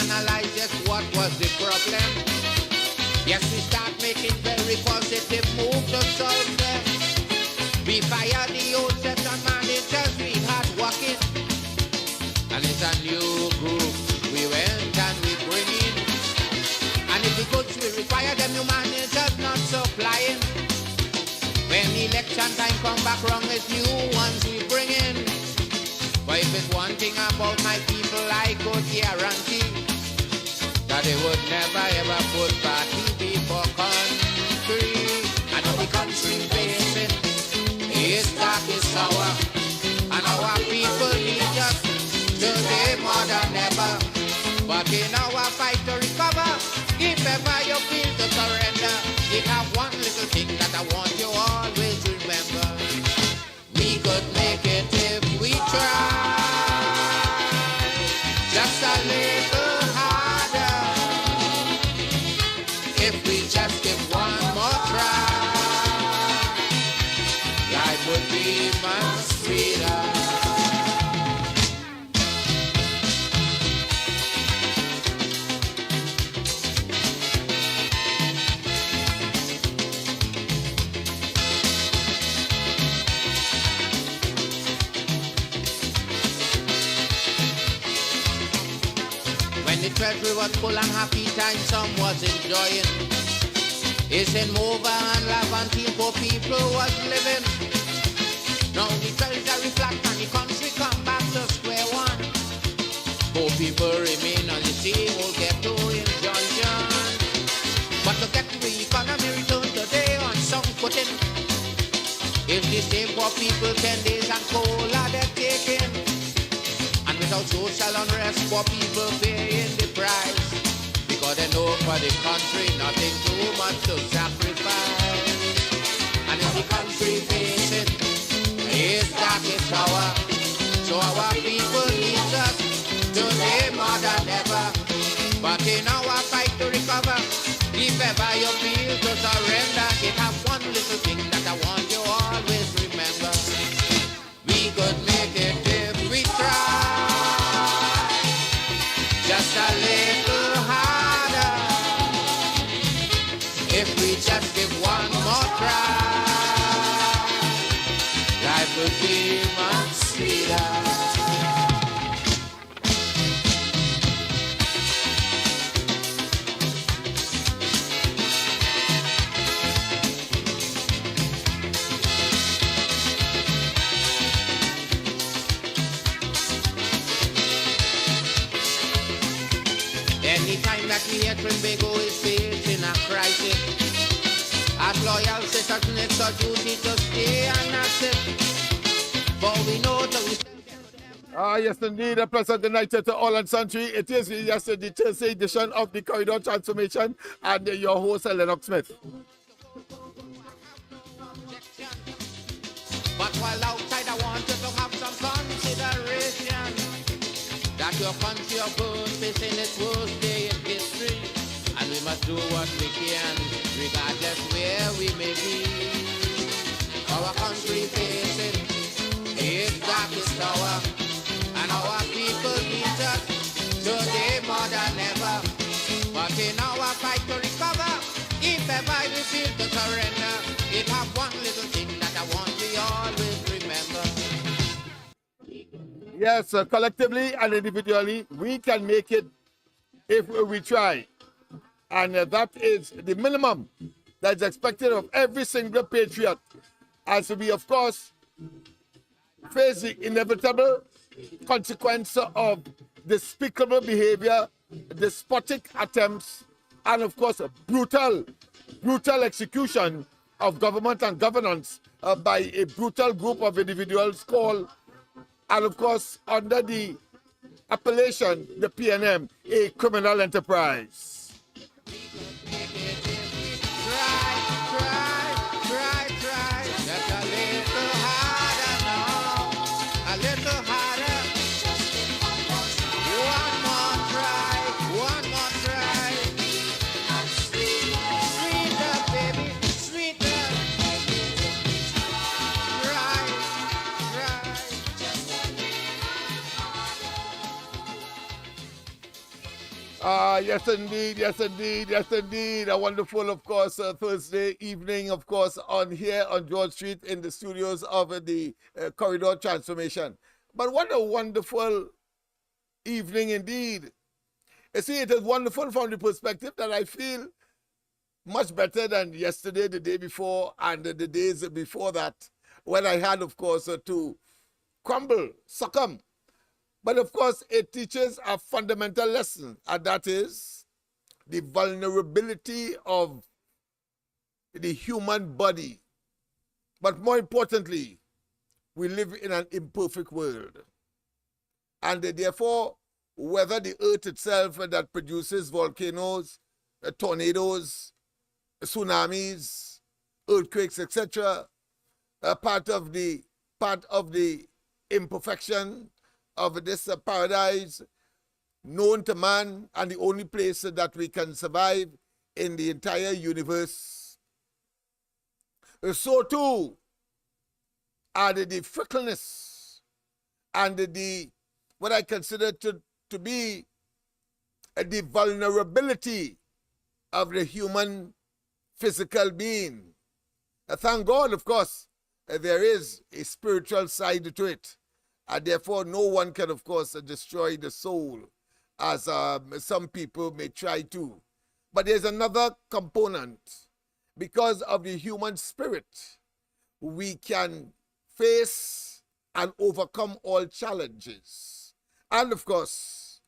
analyze just what was the problem. Yes, we start making very positive moves to solve them. We fire the old set on managers, we hard working. And it's a new group we went and we bring in. And if the goods we require, them new managers not supplying. When election time come back wrong, it's new ones we bring in. But if it's one thing about my people, I could guarantee that they would never ever put party before country. And if the country facing is dark, is sour, and our people need us today more than ever. But in our fight to recover, if ever you feel to surrender, it have one little thing that I want you always remember. We could make it if we try, just a little harder. If we just give one more try, life would be much sweeter. The treasury was full and happy time some was enjoying. It's in Mova and Laventine poor people was living. Now the treasury flat and the country come back to square one. Poor people remain on the same old ghetto injunction. But to get the economy return today on some footing, it's the same poor people 10 days and cola they're taking. And without social unrest, poor people paying the price. Because they know for the country, nothing too much to sacrifice. And if the country facing is dark, it's sour, so our people need us today more than ever. But in our fight to recover, if ever you feel to surrender, it have one little thing that I want you always remember. We could make it if we try. Just a little harder. If we just give one more try, life would be much sweeter. Anytime that we hear Trimbago is facing a crisis, as loyal citizens it's our duty to stay and assist. For we know that we... Yes, indeed. A pleasant good night to all and sundry. It is yesterday, the Thursday edition of the Corridor Transformation, and your host, Lennox Smith. But while outside, I want you to have some consideration that your country of good facing its worst day in history, and we must do what we can, regardless where we may be. Our country facing its darkest hour, and our people need us today more than ever. But in our fight to recover, if ever we feel to surrender, it have one little thing that I want we always remember. Yes, collectively and individually, we can make it if we try. And that is the minimum that's expected of every single patriot, as we, of course, face the inevitable consequence of despicable behavior, despotic attempts, and, of course, brutal execution of government and governance by a brutal group of individuals called, and of course, under the appellation, the PNM, a criminal enterprise. Try, just a little harder now, a little harder. One more try. Sweeter, baby, sweeter. Try. Yes, indeed, yes, indeed, yes, indeed. A wonderful, of course, Thursday evening, of course, on here on George Street in the studios of the Corridor Transformation. But what a wonderful evening indeed. You see, it is wonderful from the perspective that I feel much better than yesterday, the day before, and the days before that, when I had, of course, to succumb. But of course, it teaches a fundamental lesson, and that is the vulnerability of the human body. But more importantly, we live in an imperfect world. And therefore, whether the earth itself that produces volcanoes, tornadoes, tsunamis, earthquakes, etc., part of the imperfection of this paradise known to man, and the only place that we can survive in the entire universe. So too are the fickleness and what I consider to be the vulnerability of the human physical being. Thank God, of course, there is a spiritual side to it. And therefore, no one can, of course, destroy the soul, as some people may try to. But there's another component. Because of the human spirit, we can face and overcome all challenges. And of course,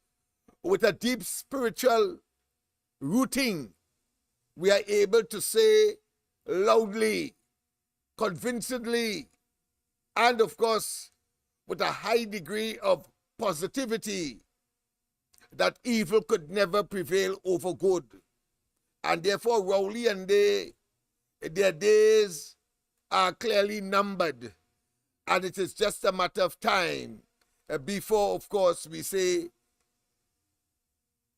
with a deep spiritual rooting, we are able to say loudly, convincingly, and of course, with a high degree of positivity, that evil could never prevail over good. And therefore, Rowley and their days are clearly numbered. And it is just a matter of time before, of course, we say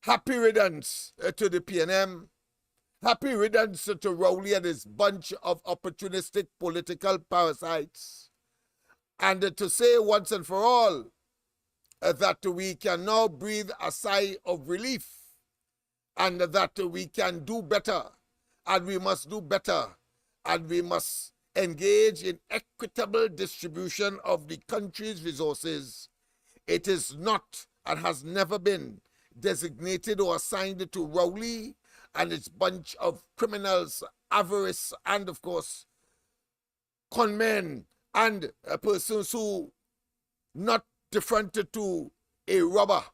happy riddance to the PNM, happy riddance to Rowley and his bunch of opportunistic political parasites. And to say once and for all that we can now breathe a sigh of relief, and that we can do better, and we must do better, and we must engage in equitable distribution of the country's resources. It is not and has never been designated or assigned to Rowley and its bunch of criminals, avarice, and of course, conmen, and persons who not different to a robber,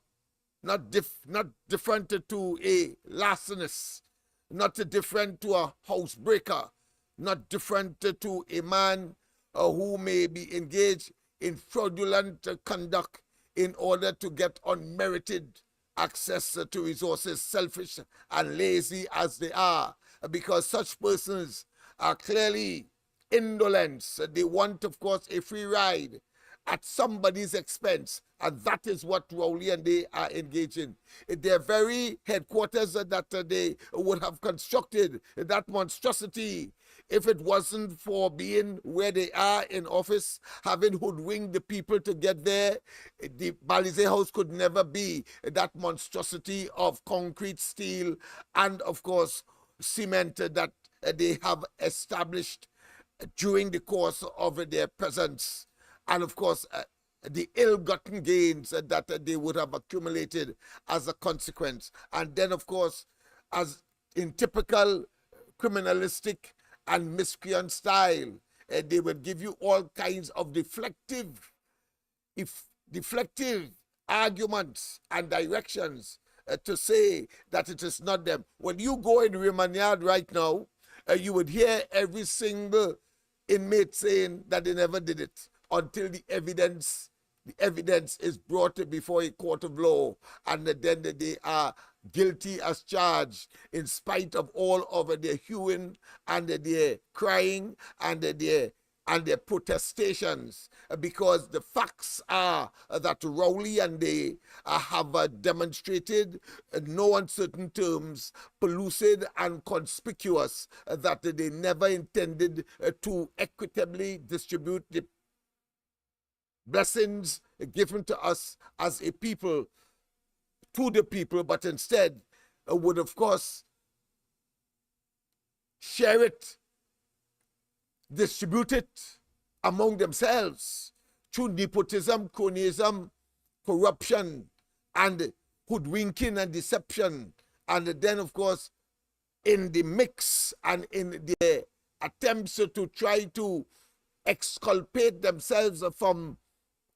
not different to a larcenist, not different to a housebreaker, not different to a man who may be engaged in fraudulent conduct in order to get unmerited access to resources, selfish and lazy as they are, because such persons are clearly indolent. They want, of course, a free ride at somebody's expense, and that is what Rowley and they are engaging. Their very headquarters that they would have constructed, that monstrosity, if it wasn't for being where they are in office, having hoodwinked the people to get there, the Balize House could never be that monstrosity of concrete, steel, and of course cement that they have established during the course of their presence. And of course, the ill-gotten gains that they would have accumulated as a consequence. And then, of course, as in typical criminalistic and miscreant style, they would give you all kinds of deflective arguments and directions to say that it is not them. When you go in Remand Yard right now, you would hear every single inmate saying that they never did it until the evidence is brought before a court of law, and then they are guilty as charged, in spite of all of their hewing and their crying and their protestations, because the facts are that Rowley and they have demonstrated in no uncertain terms, pellucid and conspicuous, that they never intended to equitably distribute the blessings given to us as a people to the people, but instead would, of course, share it, distribute it among themselves through nepotism, cronyism, corruption, and hoodwinking and deception. And then, of course, in the mix and in the attempts to try to exculpate themselves from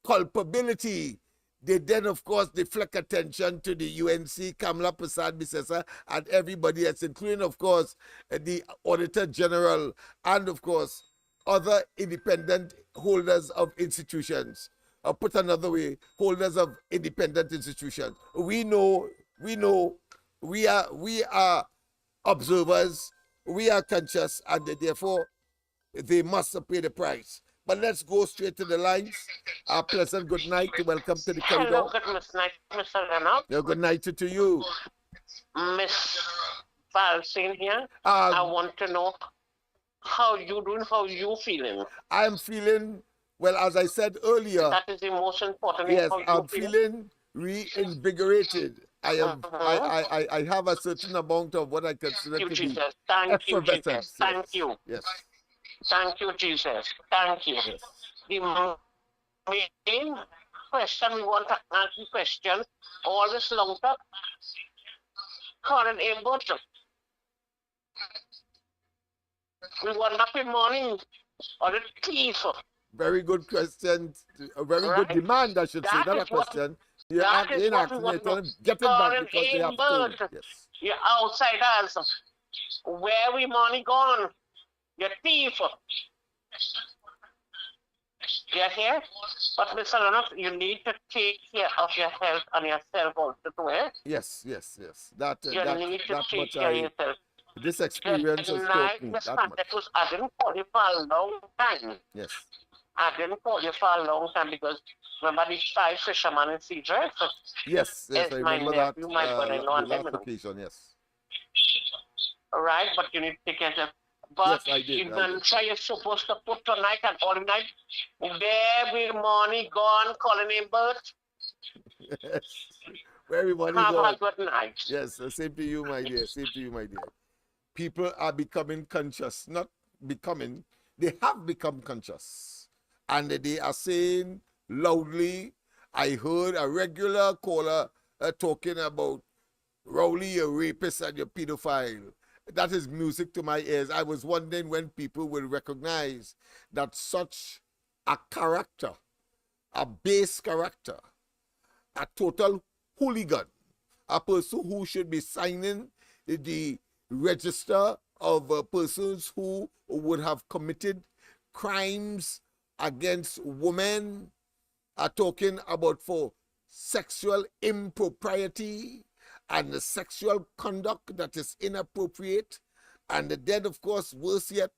culpability, they then, of course, deflect attention to the UNC, Kamala Prasad Bisesa, and everybody else, including, of course, the Auditor General and, of course, other independent holders of institutions. Or put another way, holders of independent institutions. We know, we are observers, we are conscious, and therefore they must pay the price. But let's go straight to the lines. A pleasant good night to welcome to the corridor. Hello, good night, Mr. Lennox. Good night to you. Miss Falsine here. I want to know how you doing, how you feeling. I'm feeling, well, as I said earlier. That is the most important. Yes, I'm feeling reinvigorated. I have a certain amount of what I consider to be effervescence. Thank you. Yes. Thank you, Jesus. Thank you. Yes. The main question we want to ask the question, all this long talk, Colin A. Butcher. We want happy morning or the thief. Very good question. A very good demand, I should say, not a question. You're asking it, get it back because they have stolen. Yes. You're outsiders. Where we money gone? You're thief. You're here? But Mr. Lennox, you need to take care of your health and yourself also too, eh? Yes. That you need to take care of yourself. This experience has taught me that much. I didn't call you for a long time. Yes. I didn't call you for a long time because remember the 5 fishermen in Sea Drift? Yes, I remember that. The last occasion, yes. All right, but you need to take care of yourself. But yes, I did. Even try you're supposed to put tonight and all night. There we money gone, calling him bird. Yes. Where we money gone. Have a good night. Yes, same to you, my dear. Same to you, my dear. People are becoming conscious. Not becoming, they have become conscious. And they are saying loudly, I heard a regular caller talking about Rowley, you're a rapist and you're a pedophile. That is music to my ears. I was wondering when people will recognize that such a character, a base character, a total hooligan, a person who should be signing the register of persons who would have committed crimes against women, are talking about for sexual impropriety and the sexual conduct that is inappropriate, and then, of course, worse yet,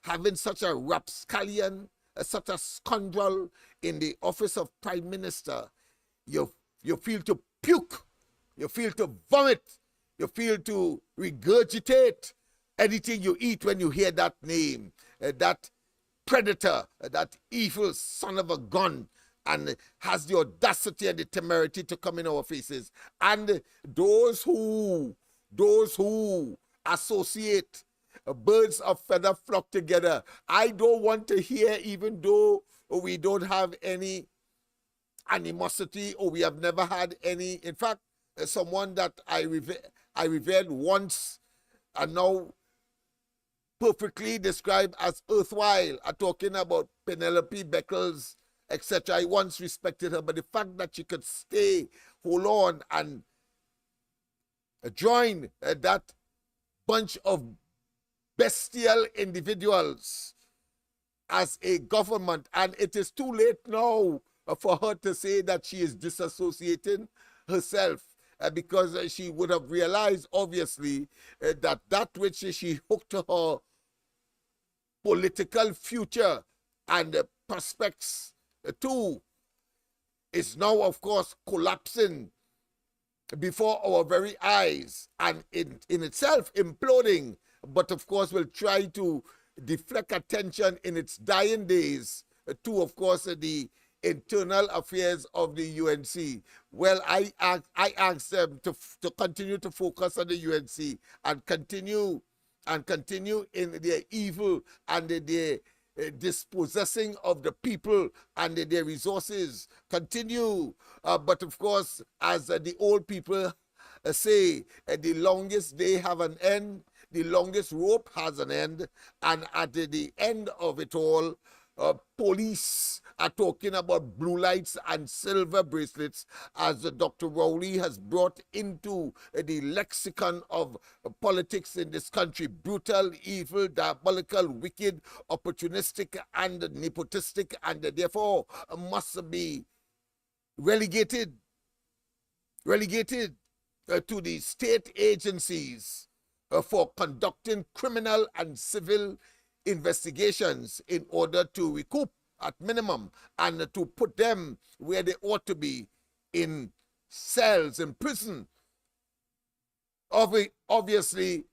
having such a rapscallion, such a scoundrel in the office of Prime Minister, you feel to puke, you feel to vomit, you feel to regurgitate anything you eat when you hear that name, that predator, that evil son of a gun, and has the audacity and the temerity to come in our faces. And those who associate birds of feather flock together, I don't want to hear, even though we don't have any animosity or we have never had any. In fact, someone that I revered once and now perfectly described as erstwhile, are talking about Penelope Beckles, etc. I once respected her, but the fact that she could stay, hold on, and join that bunch of bestial individuals as a government, and it is too late now for her to say that she is disassociating herself, because she would have realized, obviously, that which she hooked to her political future and prospects too is now, of course, collapsing before our very eyes and in itself imploding, but of course will try to deflect attention in its dying days to, of course, the internal affairs of the UNC. Well, I asked them to continue to focus on the UNC and continue in their evil and their dispossessing of the people and their resources. Continue, but of course, as the old people say, the longest day have an end, the longest rope has an end, and at the end of it all, police are talking about blue lights and silver bracelets, as Dr. Rowley has brought into the lexicon of politics in this country: brutal, evil, diabolical, wicked, opportunistic, and nepotistic, and therefore must be relegated to the state agencies for conducting criminal and civil investigations in order to recoup at minimum and to put them where they ought to be, in cells, in prison. Obviously,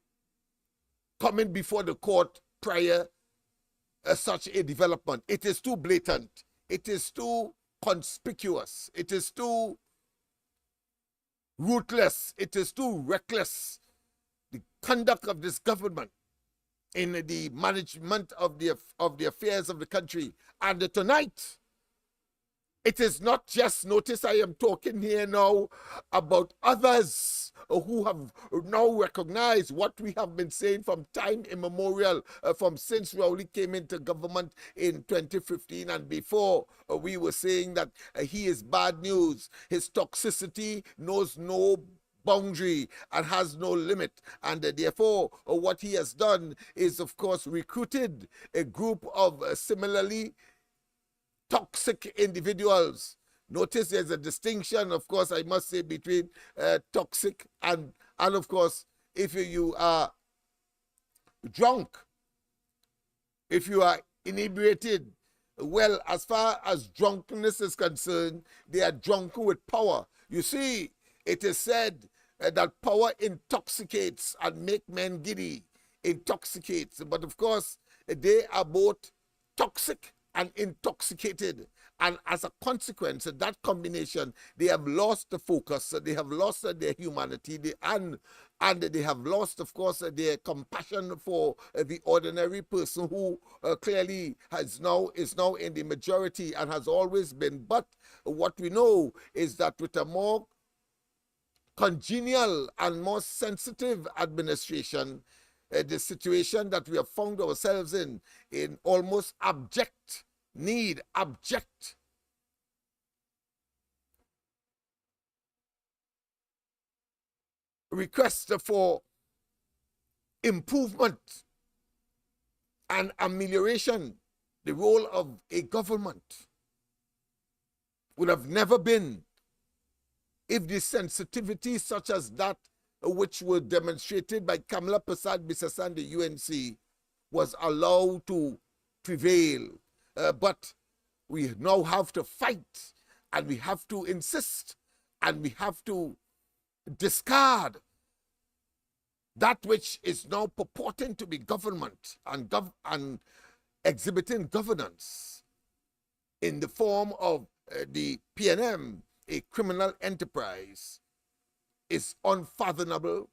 coming before the court prior such a development. It is too blatant. It is too conspicuous. It is too ruthless. It is too reckless. The conduct of this government in the management of the affairs of the country. And tonight, it is not just, notice I am talking here now about others who have now recognized what we have been saying from time immemorial, from since Rowley came into government in 2015 and before. We were saying that he is bad news. His toxicity knows no boundary and has no limit, and therefore what he has done is, of course, recruited a group of similarly toxic individuals. Notice there's a distinction, of course, I must say, between toxic and of course, if you are drunk, if you are inebriated, well, as far as drunkenness is concerned, they are drunken with power. You see, it is said that power intoxicates and make men giddy, intoxicates. But of course, they are both toxic and intoxicated. And as a consequence of that combination, they have lost the focus, they have lost their humanity, and they have lost, of course, their compassion for the ordinary person who clearly is now in the majority and has always been. But what we know is that with a more congenial and more sensitive administration, the situation that we have found ourselves in almost abject need, abject request for improvement and amelioration, the role of a government would have never been if the sensitivity such as that which were demonstrated by Kamala Prasad Bissasan, the UNC, was allowed to prevail. But we now have to fight, and we have to insist, and we have to discard that which is now purporting to be government and exhibiting governance in the form of the PNM, a criminal enterprise, is unfathomable,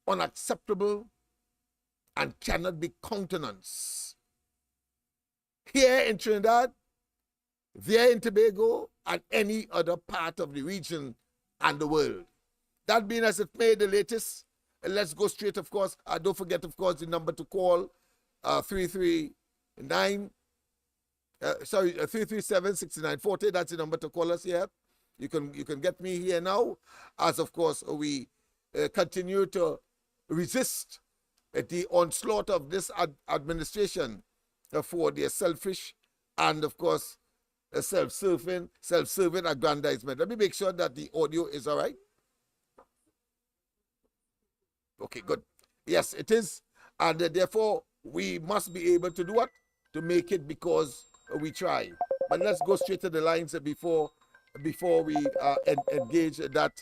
unacceptable, and cannot be countenanced. Here in Trinidad, there in Tobago, and any other part of the region and the world. That being as it may, the latest, let's go straight, of course. Don't forget, of course, the number to call, 337-6940. That's the number to call us here. You can get me here now, as of course we continue to resist the onslaught of this administration for their selfish and, of course, self-serving aggrandizement. Let me make sure that the audio is all right. Okay, good. Yes, it is, and therefore we must be able to do what? To make it, because we try. But let's go straight to the lines before we engage that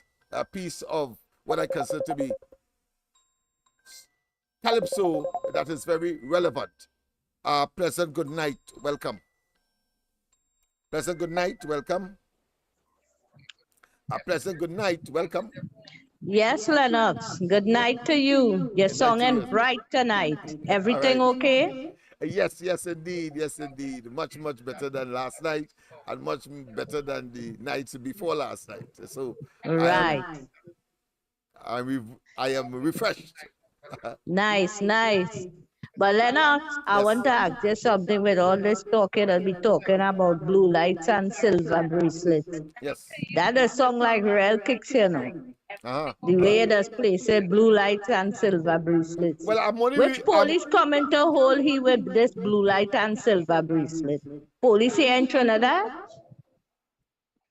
piece of what I consider to be calypso that is very relevant. Pleasant good night. Welcome. Pleasant good night. Welcome. A pleasant good night. Welcome. Yes, Lennox. Good night to you. Your Good night song to you and as well. bright tonight. All Everything right. okay? Yes, yes, indeed. Yes, indeed. Much, much better than last night and much better than the nights before last night. So Right. I am refreshed. Nice, nice. But Lennox, I Yes. want to ask you something with all this talking and be talking about blue lights and silver bracelets. Yes. That a song like real kicks, you know. The way it does place it, blue lights and silver bracelets. Well, I'm only Which police come into hold he with this blue light and silver bracelet? Police here in Trinidad?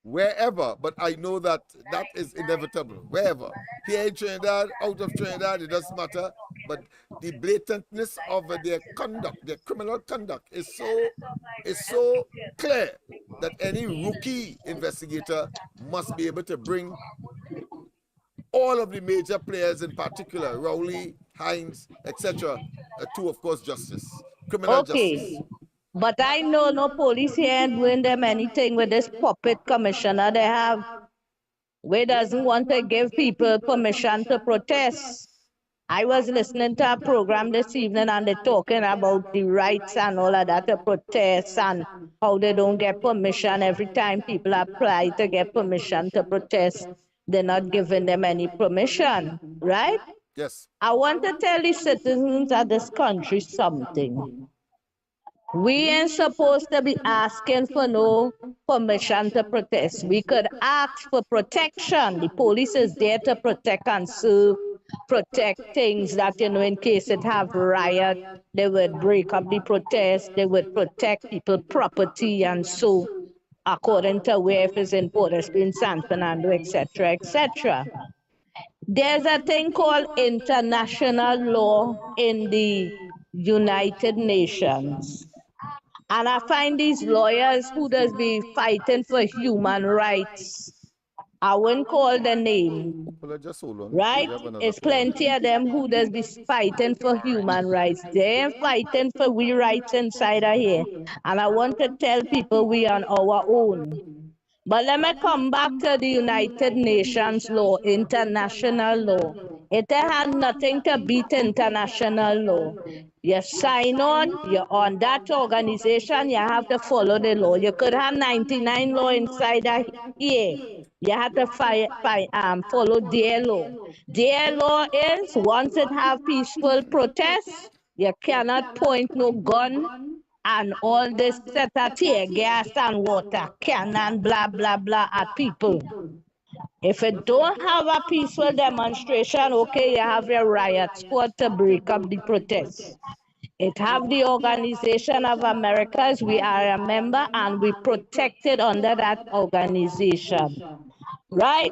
wherever, but I know that that is inevitable. Wherever. Here in Trinidad, out of Trinidad, it doesn't matter. But the blatantness of their conduct, their criminal conduct, is so clear that any rookie investigator must be able to bring all of the major players, in particular, Rowley, Hines, etc., to, of course, justice, criminal justice. But I know no police here ain't doing them anything with this puppet commissioner they have. We doesn't want to give people permission to protest. I was listening to a program this evening and they're talking about the rights and all of that to protest and how they don't get permission every time people apply to get permission to protest. They're not giving them any permission, right? Yes. I want to tell the citizens of this country something. We ain't supposed to be asking for no permission to protest. We could ask for protection. The police is there to protect and serve, protect things that, you know, in case it have riot, they would break up the protest, they would protect people's property and so, according to where if it's in Port au Prince, San Fernando, etc., etc. There's a thing called international law in the United Nations. And I find these lawyers who does be fighting for human rights. I wouldn't call the name, Well, just hold on. right? It's plenty of them who does be fighting for human rights. They ain't fighting for we rights inside of here. And I want to tell people we on our own. But let me come back to the United Nations law, international law. It had nothing to beat international law. You sign on, you're on that organization, you have to follow the law. You could have 99 law inside of here. You have to follow their law. Their law is once it have peaceful protests, you cannot point no gun and all this set of tear gas and water cannon, blah, blah, blah at people. If it don't have a peaceful demonstration, okay, you have your riot squad to break up the protests. It have the Organization of Americas, we are a member and we protected under that organization, right?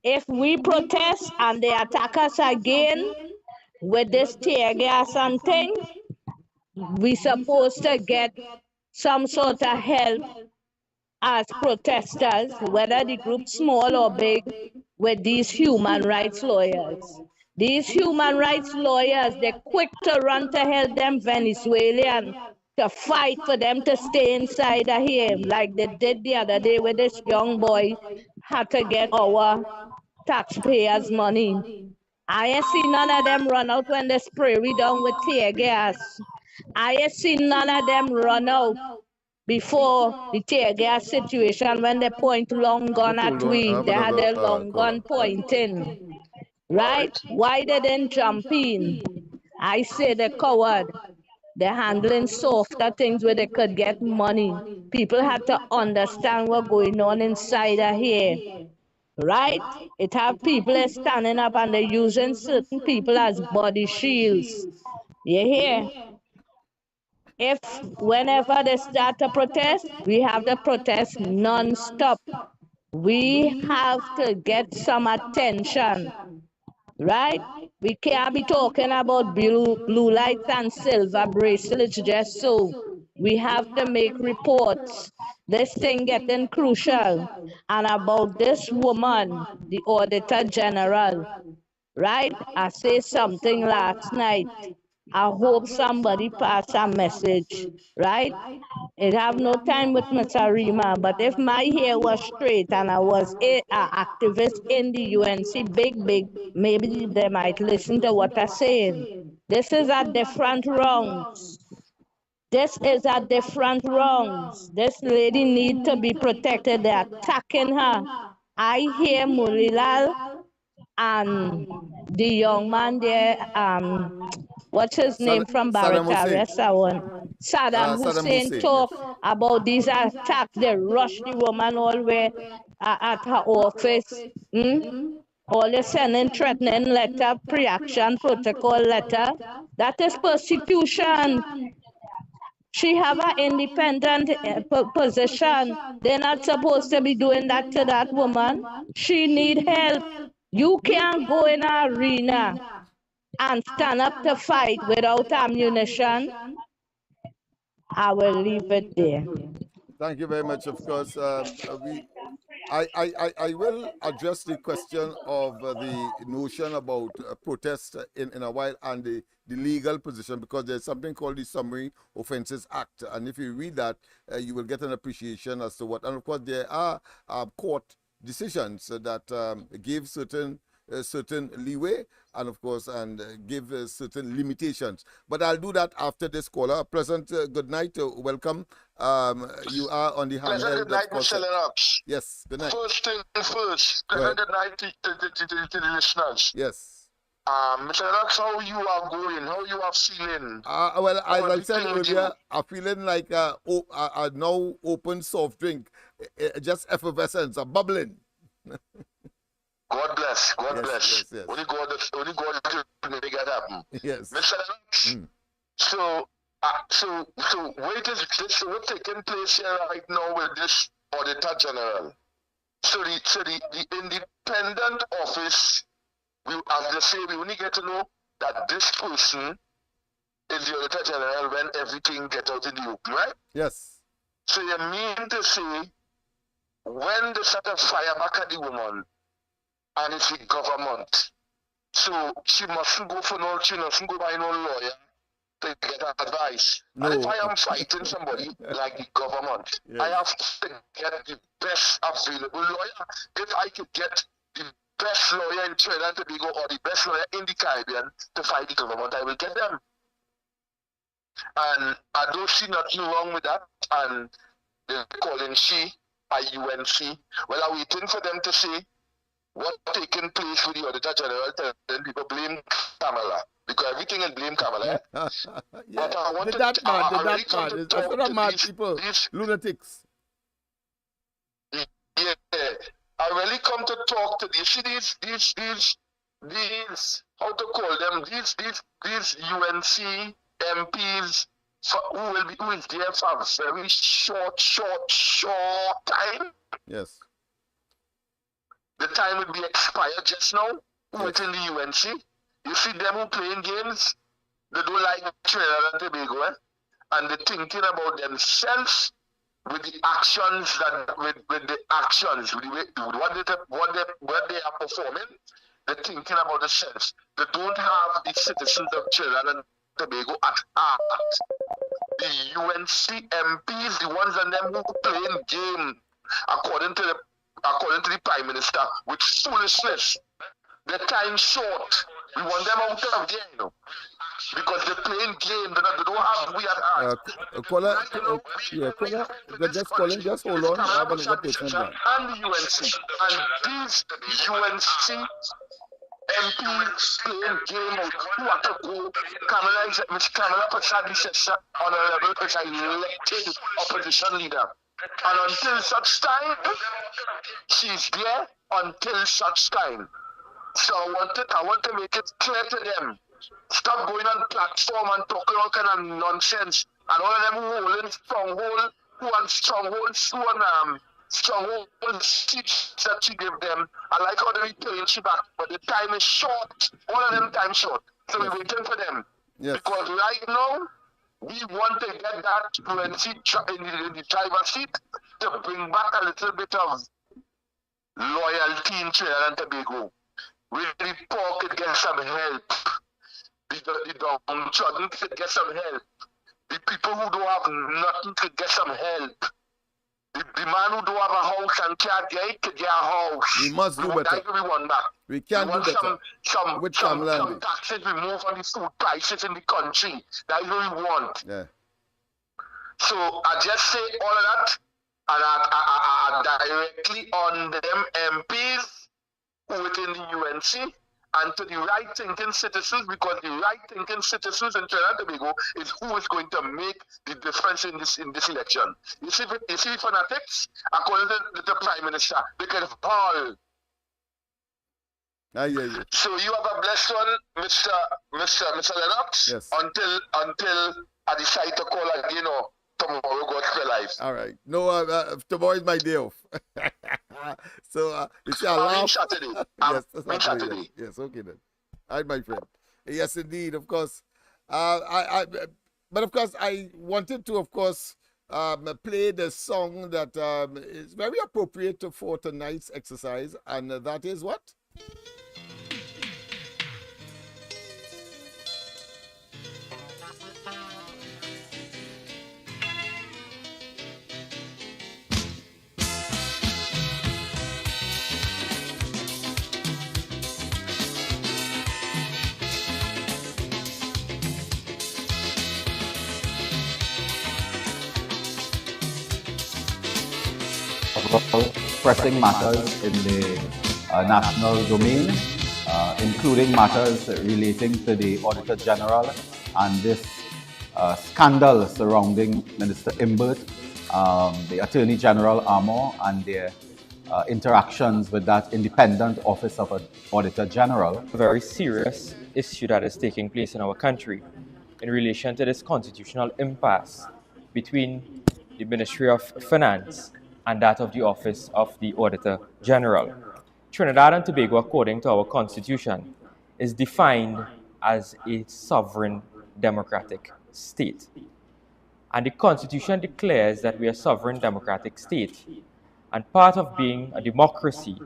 If we protest and they attack us again with this tear gas and thing, we supposed to get some sort of help as protesters, whether the group small or big, with these human rights lawyers. These human rights lawyers, they're quick to run to help them Venezuelan to fight for them to stay inside of here, like they did the other day with this young boy had to get our taxpayers' money. I ain't seen none of them run out when they spray we down with tear gas. I ain't seen none of them run out before the tear gas situation when they point long gun at we. They had their long gun pointing. Right? Why they didn't jump in? I say they're coward. They're handling softer things where they could get money. People have to understand what's going on inside of here. Right? It have people standing up and they're using certain people as body shields. You hear? If whenever they start to protest, we have to protest non-stop. We have to get some attention, right? We can't be talking about blue lights and silver bracelets just so. We have to make reports. This thing getting crucial. And about this woman, the Auditor General, right? I said something last night. I hope somebody pass a message, right? It have no time with Mr. Rima, but if my hair was straight and I was a activist in the UNC, big, maybe they might listen to what I'm saying. This is a different wrongs. This is a different wrongs. This lady need to be protected. They're attacking her. I hear Mulilal and the young man there, what's his name from Saddam Barataria, Hussein. Saddam Saddam Hussein Hussein, talk yes. about these attacks. They rush the woman all the way at her office. All they sending threatening letter, pre-action protocol letter. That is persecution. She have an independent position. They're not supposed to be doing that to that woman. She need help. You can't go in an arena and stand up to fight without ammunition. I will leave it there. Thank you very much. Of course, I will address the question of the notion about protest in a while and the legal position, because there's something called the Summary Offences Act. And if you read that, you will get an appreciation as to what. And of course, there are court decisions that give certain leeway and of course give certain limitations, but I'll do that after this caller. Present, good night, welcome. You are on the handheld. Pleasant good night, Mr. Lennox. Yes, good night. First thing first, pleasant good night to the listeners. Yes. Mr. Lennox, how you are going? How you are feeling? Well, as I said earlier, I'm feeling like a now open soft drink, just effervescence, a bubbling. God bless. God bless. Yes. Only God can make that happen. Yes. Mr. Lennox, so what's taking place here right now with this Auditor General? So the independent office, as they say, we only get to know that this person is the Auditor General when everything gets out in the open, right? Yes. So you mean to say, when they set a fire back at the woman, and it's the government, so she mustn't go buy no lawyer to get advice. No. And if I am fighting somebody like the government, yes, I have to get the best available lawyer. If I could get the best lawyer in Trinidad and Tobago or the best lawyer in the Caribbean to fight the government, I will get them. And I don't see nothing wrong with that. And they're calling she a UNC. Well, I'm waiting for them to say what taking place with the Auditor General, then people blame Kamala. Because everything is blame Kamala. Yeah. But I wanted That's really mad people, lunatics. Yeah, I really come to talk to these how to call them, these UNC MPs who is there for a very short time. Yes. The time will be expired just now, within the UNC. You see them who playing games, they don't like Trinidad and Tobago, and they're thinking about themselves with the actions with what they are performing. They're thinking about themselves. They don't have the citizens of Trinidad and Tobago at heart. The UNC MPs, the ones and them who playing game according to the Prime Minister with foolishness. The time short. We want them out of there, because they're playing game. They don't have we at heart. Caller, just hold on. I have another person down. And the UNC. And these UNC MPs playing game out. Who want to go? Kamala Prasad Honorable is an elected opposition leader. And until such time, she's there until such time. So I want to make it clear to them. Stop going on platform and talking all kind of nonsense. And all of them who holding stronghold seats that you give them. I like how they repaying she back, but the time is short. All of them time short. So we're waiting for them. Yes. Because right now, we want to get that UNC in the driver's seat to bring back a little bit of loyalty in Trinidad and Tobago. Where the poor could get some help. the downtrodden could get some help. The people who don't have nothing could get some help. The man who don't have a house and can't get it could get a house. We must do better. That's what we want back. We can do better. Some taxes removed on the food prices in the country. That's what we want. Yeah. So I just say all of that, and I directly on them MPs within the UNC and to the right-thinking citizens, because the right-thinking citizens in Trinidad and Tobago is who is going to make the difference in this election. You see fanatics, according to the Prime Minister, they can fall. I hear you. So you have a blessed one, Mr. Lennox. Yes. Until I decide to call again or tomorrow, God spare lives. All right. No, tomorrow is my day off. So you see, I laugh. Saturday. Yes, Saturday. Yes, okay then. All right, my friend. Yes, indeed, of course. But of course, I wanted to, of course, play the song that is very appropriate for tonight's exercise, and that is what? Pressing matters in the national domain, including matters relating to the Auditor General and this scandal surrounding Minister Imbert, the Attorney General Armour, and their interactions with that independent office of an Auditor General. A very serious issue that is taking place in our country in relation to this constitutional impasse between the Ministry of Finance and that of the Office of the Auditor General. Trinidad and Tobago, according to our Constitution, is defined as a sovereign democratic state. And the Constitution declares that we are a sovereign democratic state. And part of being a democracy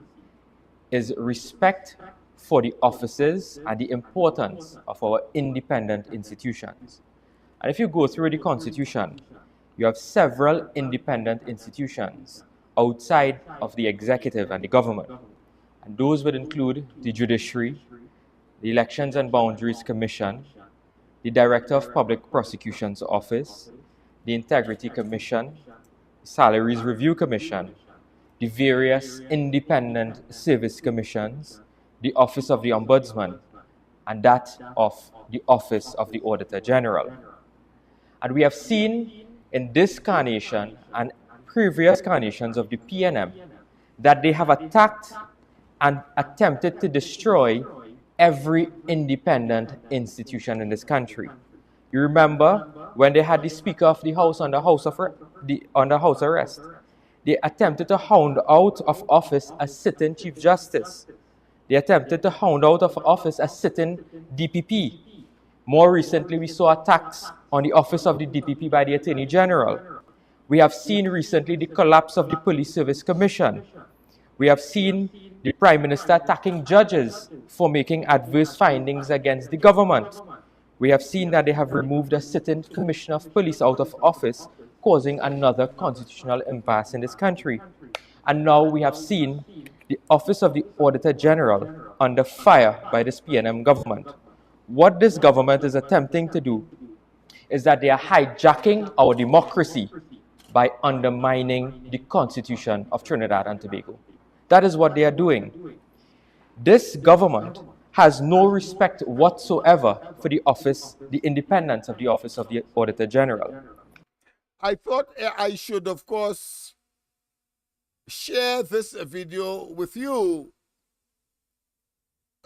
is respect for the offices and the importance of our independent institutions. And if you go through the Constitution, you have several independent institutions outside of the executive and the government. And those would include the Judiciary, the Elections and Boundaries Commission, the Director of Public Prosecutions Office, the Integrity Commission, the Salaries Review Commission, the various independent service commissions, the Office of the Ombudsman, and that of the Office of the Auditor General. And we have seen in this carnation and previous carnations of the PNM that they have attacked and attempted to destroy every independent institution in this country. You remember when they had the Speaker of the House under house arrest, they attempted to hound out of office a sitting Chief Justice. They attempted to hound out of office a sitting DPP. More recently, we saw attacks on the office of the DPP by the Attorney General. We have seen recently the collapse of the Police Service Commission. We have seen the Prime Minister attacking judges for making adverse findings against the government. We have seen that they have removed a sitting Commissioner of Police out of office, causing another constitutional impasse in this country. And now we have seen the Office of the Auditor General under fire by this PNM government. What this government is attempting to do is that they are hijacking our democracy by undermining the Constitution of Trinidad and Tobago. That is what they are doing. This government has no respect whatsoever for the office, the independence of the Office of the Auditor General. I thought I should, of course, share this video with you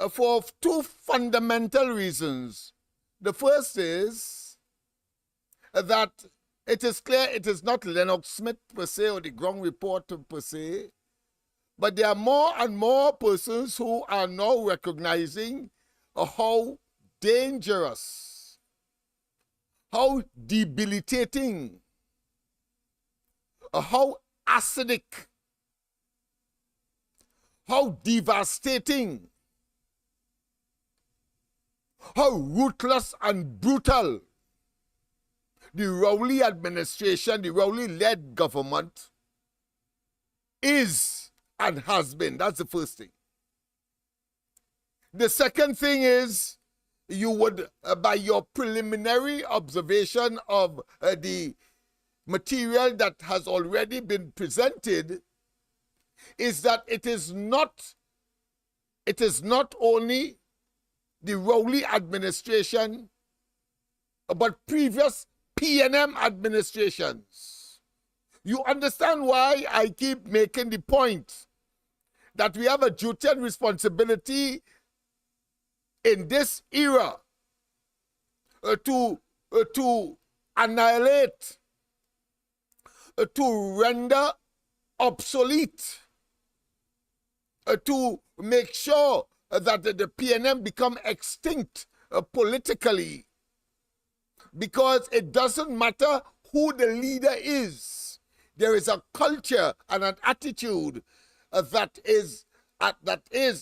for two fundamental reasons. The first is that it is clear it is not Lennox Smith per se or the ground reporter per se, but there are more and more persons who are now recognizing how dangerous, how debilitating, how acidic, how devastating how ruthless and brutal the Rowley administration, the Rowley-led government is and has been. That's the first thing. The second thing is, you would, by your preliminary observation of the material that has already been presented, is that it is not only the Rowley administration, but previous PNM administrations. You understand why I keep making the point that we have a duty and responsibility in this era to annihilate, to render obsolete, to make sure that the PNM become extinct politically, because it doesn't matter who the leader is. There is a culture and an attitude that is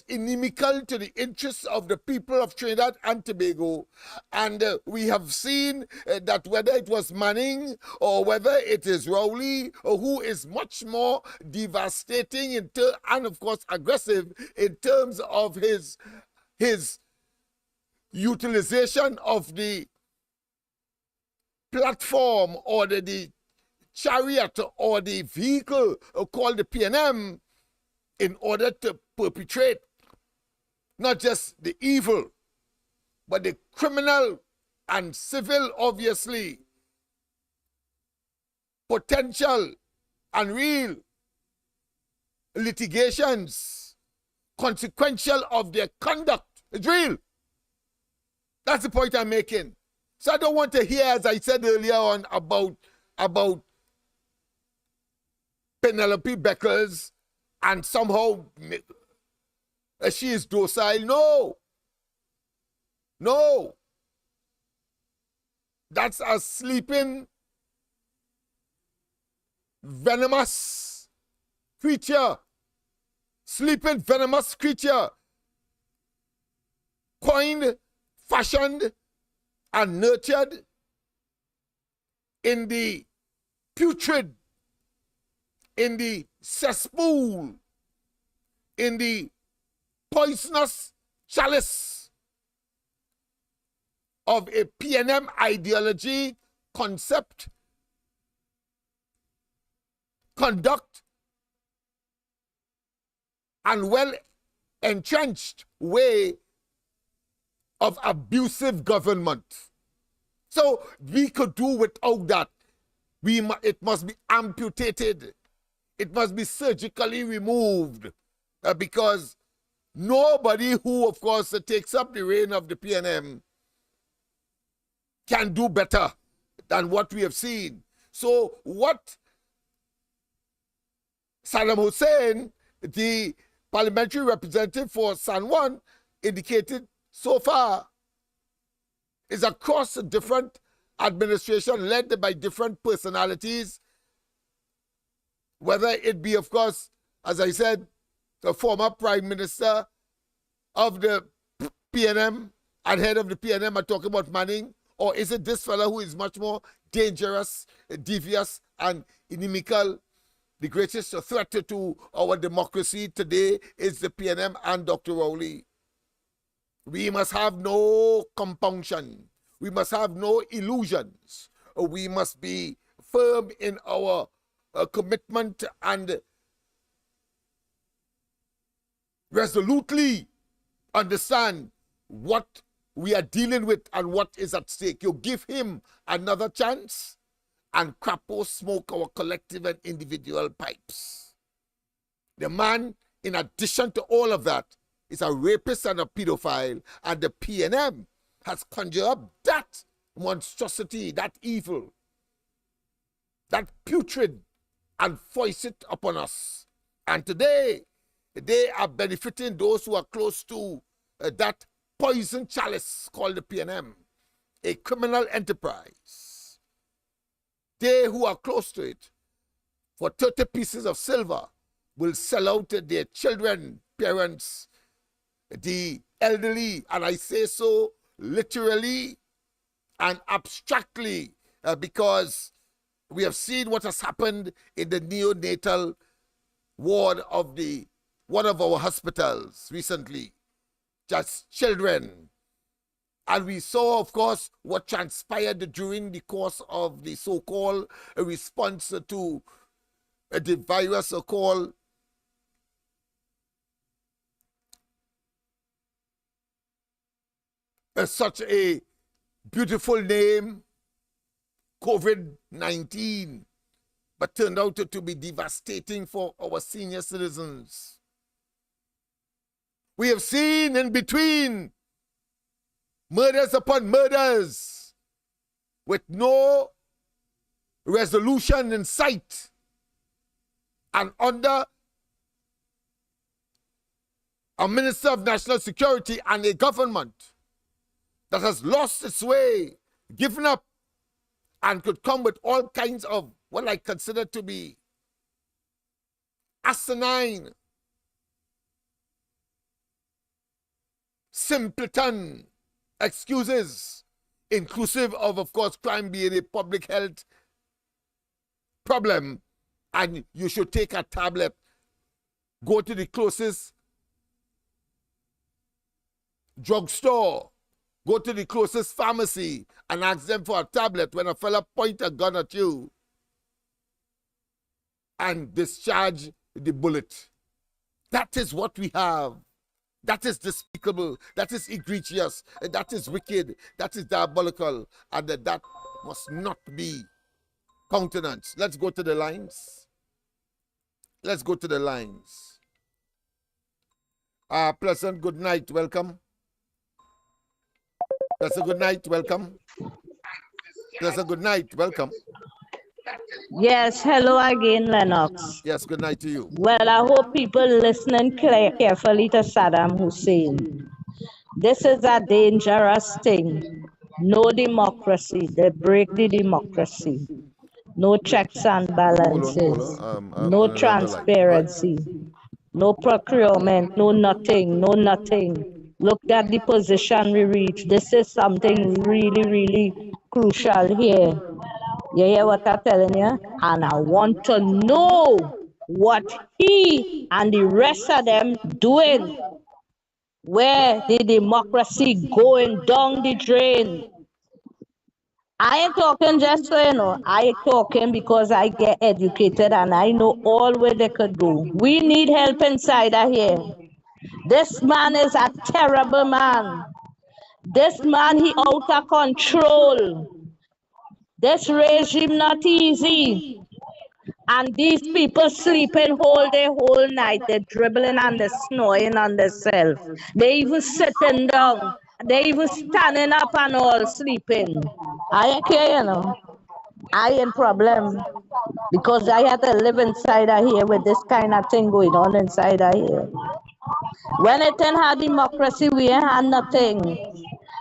inimical to the interests of the people of Trinidad and Tobago. And we have seen that whether it was Manning or whether it is Rowley, who is much more devastating and of course aggressive in terms of his utilization of the platform or the chariot or the vehicle called the PNM in order to perpetrate not just the evil, but the criminal and civil, obviously, potential and real litigations, consequential of their conduct. It's real. That's the point I'm making. So I don't want to hear, as I said earlier on, about Penelope Beckers and somehow she is docile. No. No. That's a sleeping, venomous creature. Sleeping, venomous creature. Coined, fashioned, and nurtured in the putrid, in the cesspool, in the poisonous chalice of a PNM ideology, concept, conduct, and well-entrenched way of abusive government. So we could do without that. It must be amputated. It must be surgically removed because nobody who, of course, takes up the reign of the PNM can do better than what we have seen. So what Saddam Hussein, the parliamentary representative for San Juan, indicated so far is across a different administration led by different personalities, whether it be, of course, as I said, the former prime minister of the PNM and head of the PNM are talking about Manning, or is it this fellow who is much more dangerous, devious, and inimical? The greatest threat to our democracy today is the PNM and Dr. Rowley. We must have no compunction. We must have no illusions. We must be firm in our commitment and resolutely understand what we are dealing with and what is at stake. You give him another chance and Crapo smoke our collective and individual pipes. The man, in addition to all of that, is a rapist and a pedophile, and the PNM has conjured up that monstrosity, that evil, that putrid, and foist it upon us. And today, they are benefiting those who are close to that poison chalice called the PNM, a criminal enterprise. They who are close to it, for 30 pieces of silver, will sell out their children, parents, the elderly, and I say so literally and abstractly, because we have seen what has happened in the neonatal ward of one of our hospitals recently. Just children. And we saw, of course, what transpired during the course of the so-called response to the virus so-called such a beautiful name, COVID-19, but turned out to be devastating for our senior citizens. We have seen in between murders upon murders with no resolution in sight, and under a Minister of National Security and a government that has lost its way, given up, and could come with all kinds of what I consider to be asinine, simpleton excuses, inclusive of course, crime being a public health problem, and you should take a tablet, go to the closest drugstore, go to the closest pharmacy and ask them for a tablet when a fella point a gun at you and discharge the bullet. That is what we have. That is despicable. That is egregious. That is wicked. That is diabolical. And that must not be countenanced. Let's go to the lines. Let's go to the lines. Pleasant good night. Welcome. Pleasant good night. Welcome. Pleasant good night. Welcome. Yes, hello again, Lennox. Yes, good night to you. Well, I hope people listening carefully to Saddam Hussein. This is a dangerous thing. No democracy. They break the democracy. No checks and balances. No transparency. No procurement. No nothing. No nothing. Look at the position we reach. This is something really, really crucial here. You hear what I'm telling you? And I want to know what he and the rest of them doing. Where the democracy going down the drain. I ain't talking just so you know. I ain't talking because I get educated and I know all where they could go. We need help inside of here. This man is a terrible man. This man, he out of control. This regime not easy. And these people sleeping whole night. They're dribbling and they're snoring on themselves. They even sitting down. They even standing up and all sleeping. I ain't care, you know. I ain't problem. Because I had to live inside of here with this kind of thing going on inside of here. When it ain't had democracy, we ain't had nothing.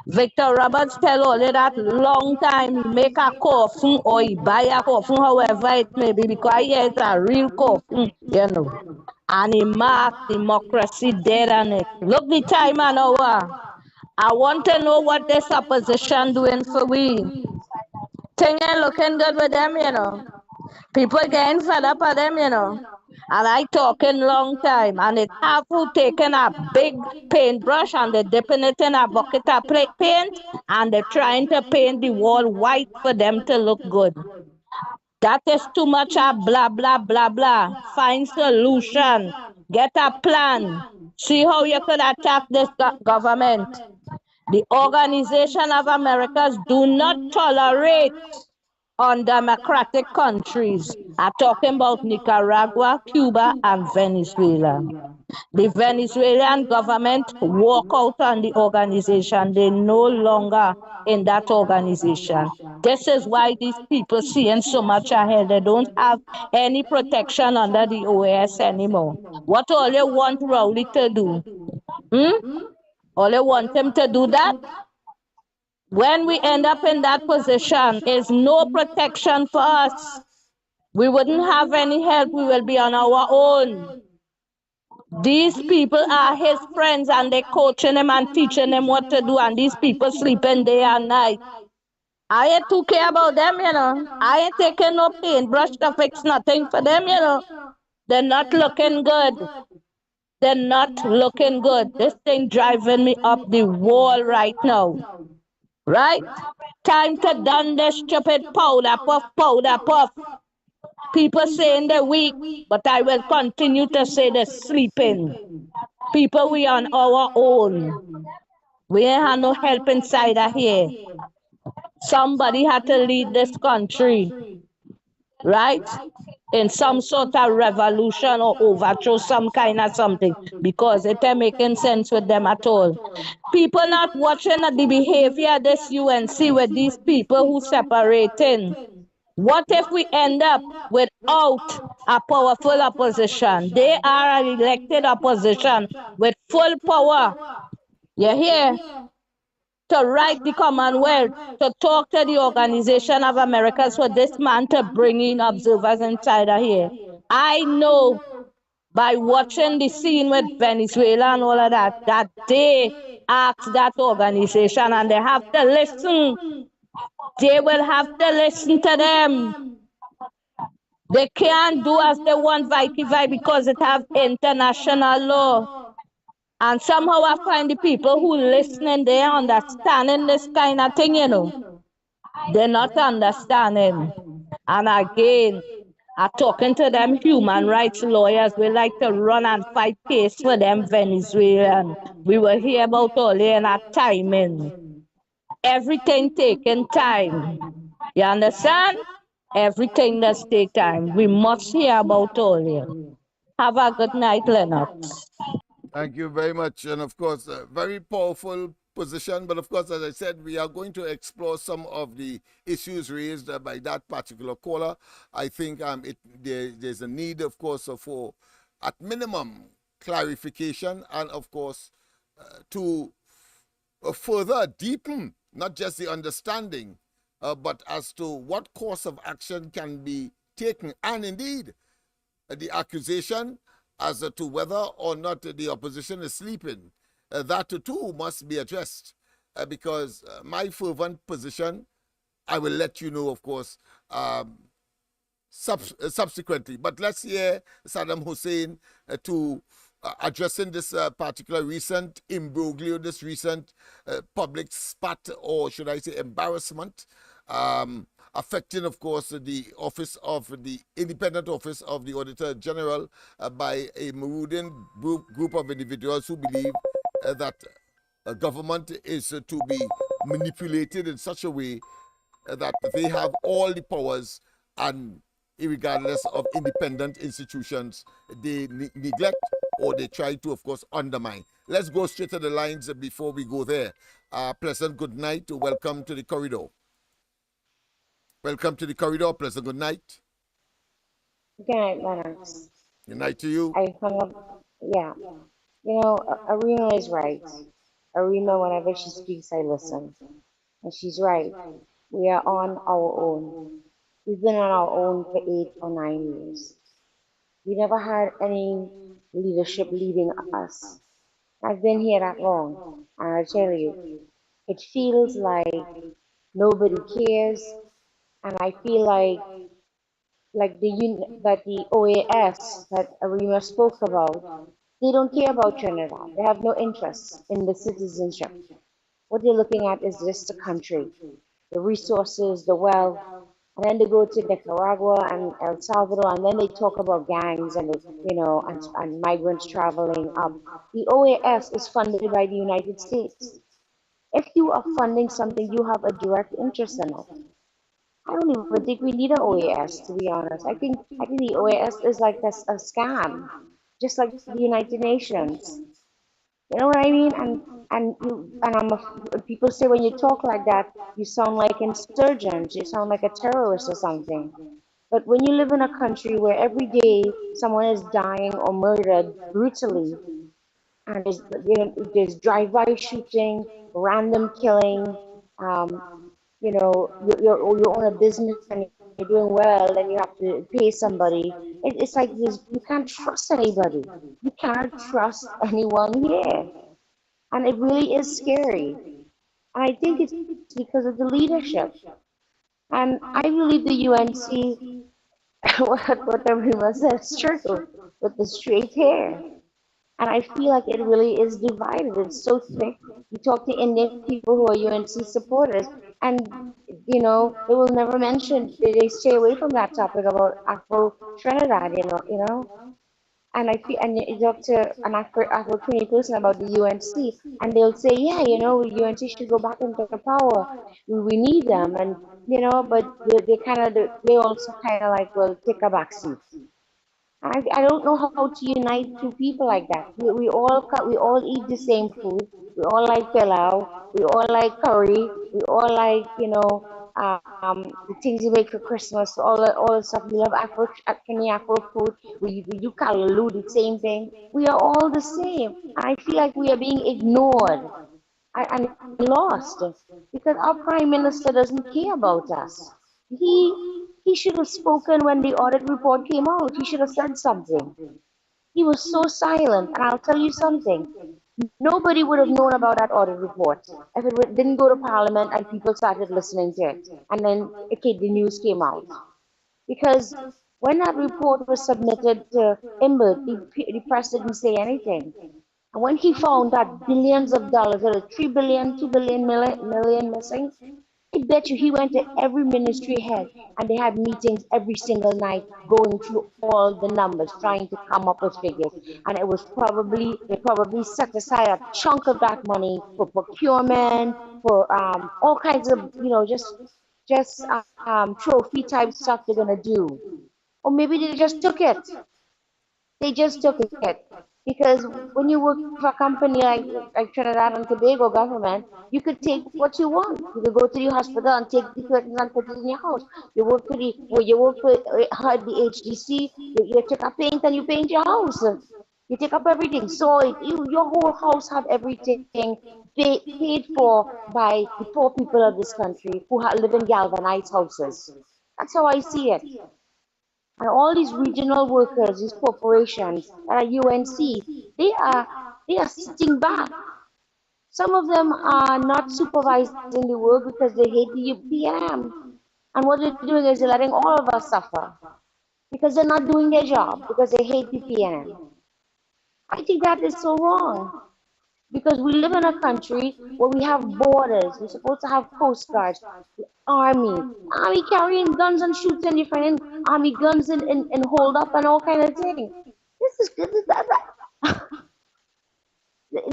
Victor Roberts tell all of that long time. He make a coffin or he buy a coffin, however it may be, because it's a real coffin, you know. And he mark democracy dead on it. Look the time and hour. I want to know what this opposition doing for we. Thing ain't looking good with them, you know. People getting fed up of them, you know. And I talking long time. And it have who taking a big paintbrush and they dipping it in a bucket of paint and they're trying to paint the wall white for them to look good. That is too much of blah, blah, blah, blah. Find solution. Get a plan. See how you could attack this government. The Organization of Americas do not tolerate undemocratic countries. I'm talking about Nicaragua, Cuba, and Venezuela. The Venezuelan government walk out on the organization. They no longer in that organization. This is why these people seeing so much ahead. They don't have any protection under the OAS anymore. What all they want Rowley to do? All they want him to do that? When we end up in that position, is no protection for us. We wouldn't have any help. We will be on our own. These people are his friends and they coaching him and teaching him what to do, and these people sleeping day and night. I ain't too care about them, you know. I ain't taking no paintbrush to fix nothing for them, you know. They're not looking good. They're not looking good. This thing driving me up the wall right now. Right? Time to done this stupid powder puff, powder puff. People saying they're weak, but I will continue to say they're sleeping. People, we on our own. We ain't had no help inside of here. Somebody had to lead this country, right? In some sort of revolution or overthrow, some kind of something, because it ain't making sense with them at all. People not watching the behavior of this UNC with these people who separating. What if we end up without a powerful opposition? They are an elected opposition with full power. You hear? To write the Commonwealth, to talk to the Organization of Americas for this man to bring in observers inside of here. I know by watching the scene with Venezuela and all of that, that they ask that organization and they have to listen. They will have to listen to them. They can't do as they want Vikivai because it have international law. And somehow I find the people who listening, they understanding this kind of thing, you know. They're not understanding. And again, I'm talking to them human rights lawyers. We like to run and fight case for them Venezuelan. We will hear about all in our timing. Everything taking time. You understand? Everything does take time. We must hear about all here. Have a good night, Lennox. Thank you very much. And of course, a very powerful position. But of course, as I said, we are going to explore some of the issues raised by that particular caller. I think there's a need, of course, for at minimum clarification and, of course, to further deepen not just the understanding, but as to what course of action can be taken. And indeed, the accusation as to whether or not the opposition is sleeping, that too must be addressed. Because my fervent position, I will let you know, of course, subsequently. But let's hear Saddam Hussein to addressing this particular recent imbroglio, this recent public spat, or should I say embarrassment, affecting, of course, the office of the independent office of the Auditor General by a Marudian group of individuals who believe that government is to be manipulated in such a way that they have all the powers, and regardless of independent institutions, they neglect or they try to, of course, undermine. Let's go straight to the lines before we go there. Pleasant good night. Welcome to the corridor. Welcome to the corridor. Pleasant good night. Good night, Lennox. Good night to you. I hung up. Yeah. You know, Arima is right. Arima, whenever she speaks, I listen. And she's right. We are on our own. We've been on our own for 8 or 9 years. We never had any leadership leading us. I've been here that long, and I tell you, it feels like nobody cares, and I feel like that the OAS that Arima spoke about, they don't care about Trinidad. They have no interest in the citizenship. What they're looking at is just the country, the resources, the wealth, and then they go to Nicaragua and El Salvador, and then they talk about gangs and and migrants traveling up. The OAS is funded by the United States. If you are funding something, you have a direct interest in it. I don't even think we need an OAS, to be honest. I think the OAS is like a scam, just like the United Nations. You know what I mean? People say when you talk like that, you sound like insurgents, you sound like a terrorist or something. But when you live in a country where every day someone is dying or murdered brutally, and there's drive-by shooting, random killing, you own a business and you're doing well, then you have to pay somebody. It's like this, you can't trust anybody. You cannot trust anyone here. And it really is scary. And I think it's because of the leadership. And I believe the UNC, what the rumor says, is true, with the straight hair. And I feel like it really is divided. It's so thick. You talk to Indian people who are UNC supporters, and they will never mention. They stay away from that topic about Afro Trinidad. And I feel, and you talk to an Afro Trinidad person about the UNC, and they'll say, yeah, UNC should go back into power. We need them, and but they also kind of like, well, take a back seat. I don't know how to unite two people like that. We all eat the same food. We all like pilau. We all like curry. We all like the things you make for Christmas. All the stuff. We love Afro food. We do kalaloo, the same thing. We are all the same. I feel like we are being ignored and lost because our prime minister doesn't care about us. He should have spoken when the audit report came out. He should have said something. He was so silent, and I'll tell you something. Nobody would have known about that audit report if it didn't go to Parliament and people started listening to it, and then the news came out. Because when that report was submitted to Imbert, the press didn't say anything. And when he found that billions of dollars, or 3 billion, 2 billion, million missing, I bet you he went to every ministry head and they had meetings every single night going through all the numbers, trying to come up with figures. And they probably set aside a chunk of that money for procurement, for all kinds of, just trophy type stuff they're gonna do. Or maybe they just took it. They just took it. Because when you work for a company like Trinidad and Tobago government, you could take what you want. You could go to the hospital and take the curtains and put it in your house. You work for the HDC, you take a paint and you paint your house. You take up everything. So your whole house have everything paid for by the poor people of this country who live in galvanized houses. That's how I see it. And all these regional workers, these corporations that are UNC, they are sitting back. Some of them are not supervising the work because they hate the PNM. And what they're doing is they're letting all of us suffer because they're not doing their job because they hate the PNM. I think that is so wrong. Because we live in a country where we have borders. We're supposed to have coast guards, army carrying guns and shooting different army guns and hold up and all kind of thing. This is that.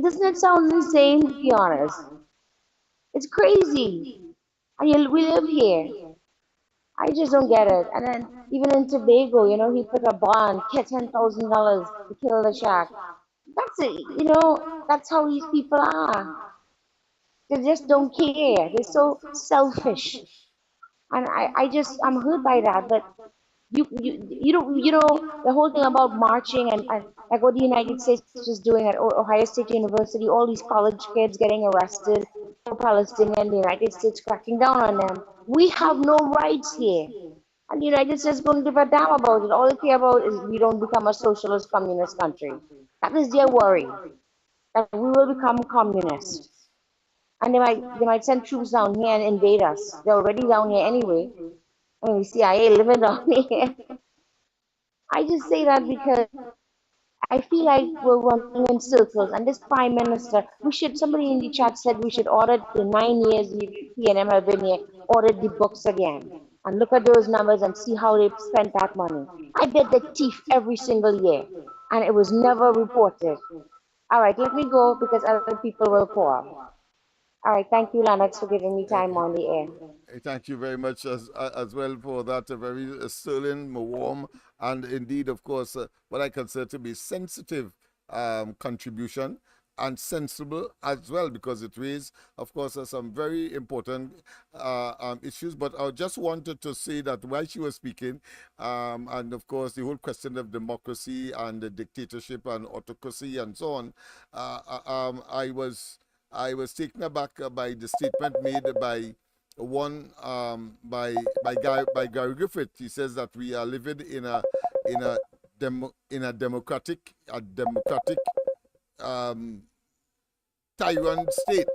Doesn't it sound insane, to be honest? It's crazy. And we live here. I just don't get it. And then even in Tobago, he put a bond, $10,000 to kill the shark. That's it. That's how these people are. They just don't care. They're so selfish. And I'm hurt by that. But you don't, the whole thing about marching and like what the United States was doing at Ohio State University, all these college kids getting arrested for Palestinian, the United States cracking down on them. We have no rights here. And the United States don't give a damn about it. All they care about is we don't become a socialist communist country. That is their worry. That we will become communist. And they might send troops down here and invade us. They're already down here anyway. I mean, the CIA living down here. I just say that because I feel like we're running in circles. And this prime minister, somebody in the chat said we should audit the 9 years the PNM have been here, audit the books again. And look at those numbers and see how they've spent that money. I bet the thief every single year. And it was never reported. All right, let me go because other people will call. All right, thank you, Lennox, for giving me time on the air. Thank you very much as well for that very sterling, warm, and indeed, of course, what I consider to be sensitive contribution and sensible as well, because it raised, of course, some very important issues. But I just wanted to say that while she was speaking, and of course, the whole question of democracy and the dictatorship and autocracy and so on, I was taken aback by the statement made by one by Gary Griffith. He says that we are living in a democratic tyrant state.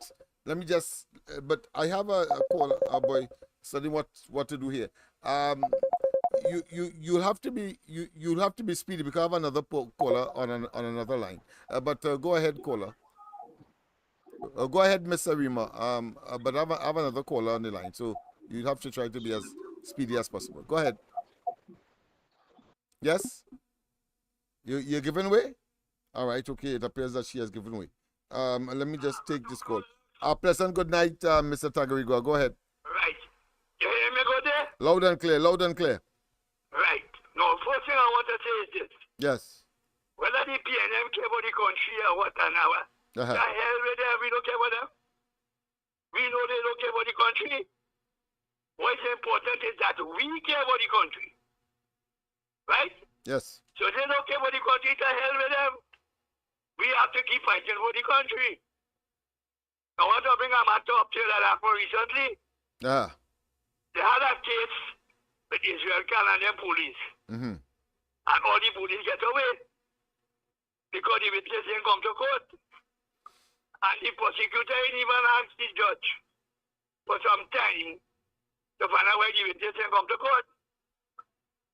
Let me just. But I have a call, boy, studying what to do here. You'll have to be speedy because I have another caller on another line. But go ahead, caller. Go ahead, Miss Arima. But I have another caller on the line, so you have to try to be as speedy as possible. Go ahead. Yes, you're giving way. All right, okay. It appears that she has given way. Let me just take this call. Pleasant good night, Mr. Tagarigua. Go ahead. Right. You hear me go there? Loud and clear. Loud and clear. Right. Now, first thing I want to say is this. Yes. Whether the PNM care about the country or what an hour, the hell with them, we don't care about them. We know they don't care about the country. What's important is that we care about the country. Right? Yes. So they don't care about the country, the hell with them. We have to keep fighting for the country. I want to bring a matter up to that happened recently. They had a case with Israel and them police. And all the police get away because the witness didn't come to court. And the prosecutor didn't even ask the judge for some time to find out why the witness didn't come to court.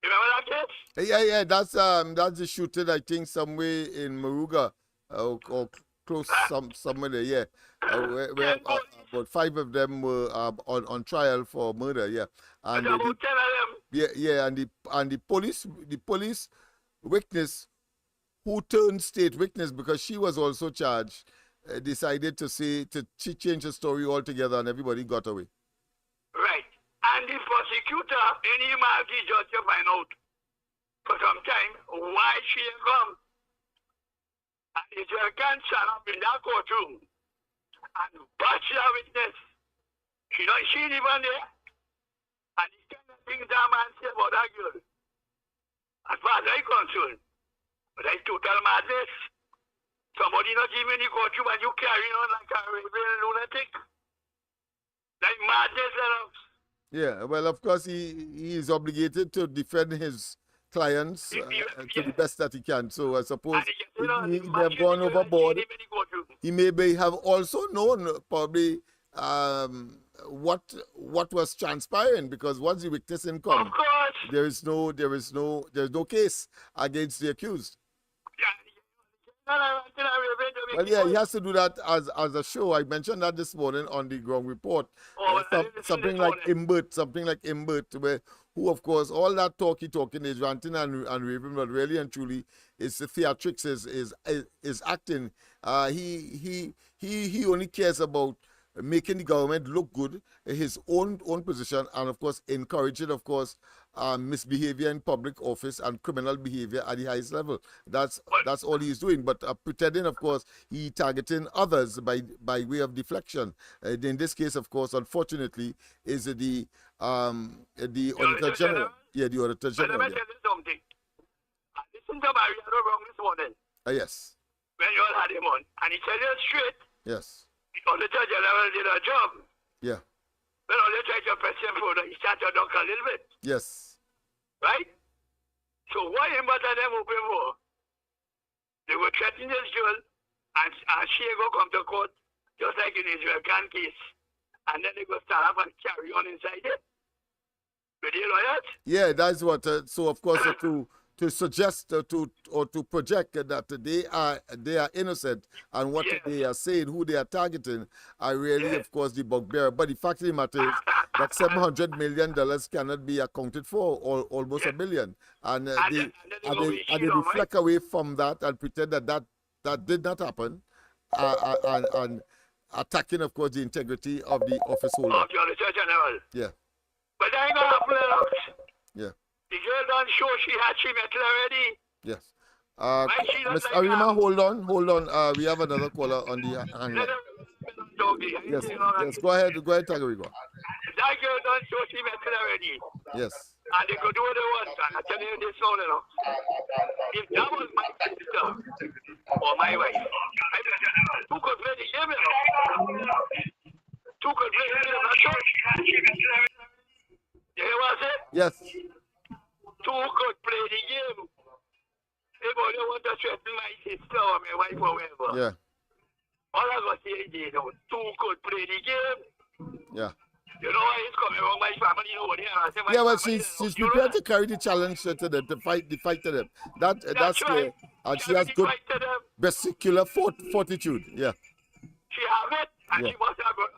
You remember that case? Yeah. That's the shooting, I think, somewhere in Maruga or close somewhere there. Yeah. Where about 5 of them were on trial for murder. Yeah. And about 10 of them. Yeah. And the police witness who turned state witness because she was also charged decided to she changed the story altogether and everybody got away. Right. And the prosecutor, any man, the judge to find out for some time why she didn't come. And Israel can't stand up in that courtroom and bash that witness. She ain't even there. And the kind of things that man say about that girl, as far as I'm concerned, but that's total madness. Somebody not even in the courtroom and you carrying on like a raving lunatic. Like madness, Lennox. Yeah, well, of course, he is obligated to defend his clients to the best that he can. So I suppose he may have gone overboard. He may have also known probably what was transpiring because once the witness income, there's no case against the accused. Well, yeah, he has to do that as a show. I mentioned that this morning on the ground report. Something like Imbert, who, of course, all that talking is ranting and raving, but really and truly, it's the theatrics, is acting. He only cares about making the government look good, his own position, and of course encouraging, of course, misbehavior in public office and criminal behavior at the highest level. That's all he's doing. But pretending, of course, he targeting others by way of deflection. In this case, of course, unfortunately, is the Auditor General. Yeah, the Auditor General. Let me tell you something. I listened to Mario wrong this morning. Yes. When you all had him on, and he tell you straight. Yes. The Auditor General did a job. Yeah. When all they tried to press him for, he started to duck a little bit. Yes. Right? So why him but them open for? They were threatening this girl, and she go come to court, just like in Israel Khan case. And then they go start up and carry on inside it. Did you know that? Yeah, that's what. So of course, to suggest to project that they are innocent and what they are saying, who they are targeting, are really, of course, the bugbear. But the fact of the matter is that $700 million cannot be accounted for, or almost $1 billion, and they deflect away from that and pretend that did not happen, and attacking, of course, the integrity of the office holder. Of the Auditor General. Yeah. But that ain't gonna happen, Lennox. Yeah. The girl done show she had she metal already. Yes. Miss Arima, hold on. We have another caller on the hang. Yes. Go ahead, Tagarigo. That girl done show she metal already. Yes. And they could do what they want. And I tell you this now, Lennox. If that was my sister or my wife, who could play the game, Lennox? Who could play the game? Not sure. Anybody want to threaten my sister or my wife or whatever? Yeah. All I got to say is, you know, two could play the game. Yeah. You know why it's coming wrong, my family over there. I say, my Yeah, well, family, she's prepared to carry the challenge to them, to fight to them. That's That's clear. right. And she has good Fight to them. vesicular fortitude. Yeah. She have it, and Yeah. she must have got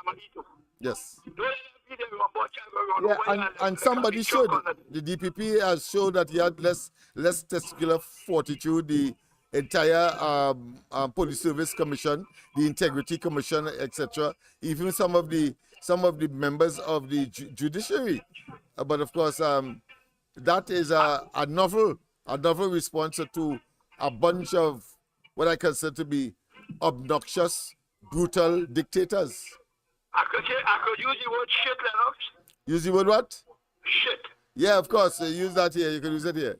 family too. Yes. Don't let them be there, watch and go run Yeah, over and somebody should. The DPP has showed that he had less testicular fortitude. The entire Police Service Commission, the Integrity Commission, etc. Even some of the members of the judiciary. But of course, that is a novel response to a bunch of what I consider to be obnoxious, brutal dictators. I could use the word shit, Lennox. Use the word what? Shit. Yeah, of course. Use that here. You can use it here.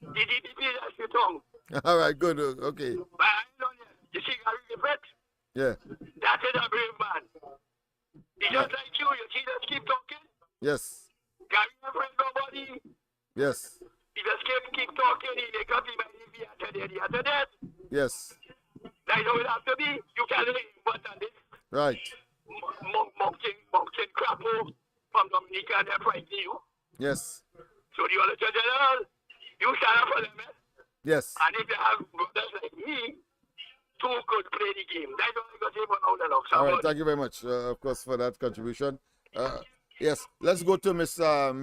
The DPP, that's your tongue. All right, good. Okay. But I don't know. You see, Gary the vet? Yeah. That is a brave man. He just like you see, just keep talking. Yes. Gary never friend nobody. Yes. He just keep talking. He make up his mind if he after that. Yes. That's how it have to be. You can't live but on this. Right. Mountain crapper from Dominica, they're frightening you. Yes. So the Auditor General, you stand up for them, eh? Yes. And if you have brothers like me, two could play the game. That's all I got to say for now, Lennox. All right, thank you very much, of course, for that contribution. Yes, let's go to Miss Arima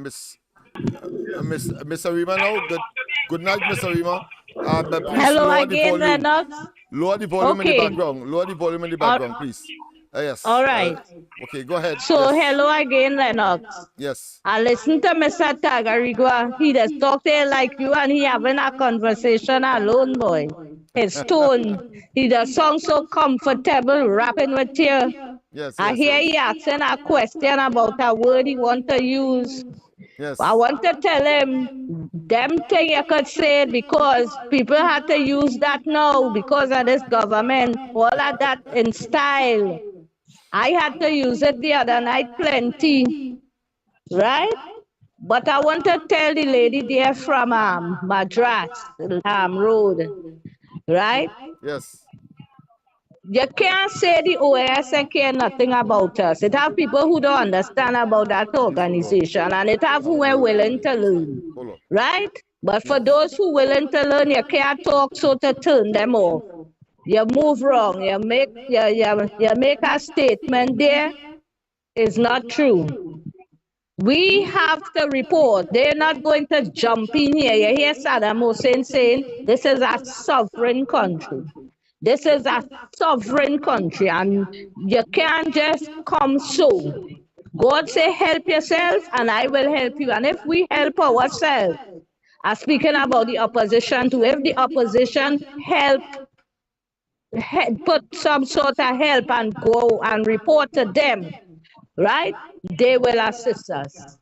now. Good night, Miss Arima. Hello again, Lennox. Lower the volume in the background. Lower the volume in the background, please. Yes. All right. Okay, go ahead. So, yes. hello again, Lennox. Yes. I listen to Mr. Tagarigua. He just talk there like you and he having a conversation alone, boy. His tone, he just sounds so comfortable rapping with you. Yes, I hear he asking a question about a word he want to use. Yes. I want to tell him, them thing you could say it because people had to use that now because of this government, all of that in style. I had to use it the other night plenty, right? But I want to tell the lady there from Madras Road, right? Yes. You can't say the OAS care nothing about us. It have people who don't understand about that organization, and it have who are willing to learn, right? But for those who willing to learn, you can't talk so to turn them off. You move wrong. You make a statement there. It's not true. We have to report. They're not going to jump in here. You hear Saddam Hussein saying this is a sovereign country. This is a sovereign country, and you can't just come so. God say, help yourself, and I will help you. And if we help ourselves, I'm speaking about the opposition too, if the opposition put some sort of help and go and report to them, right? They will assist us.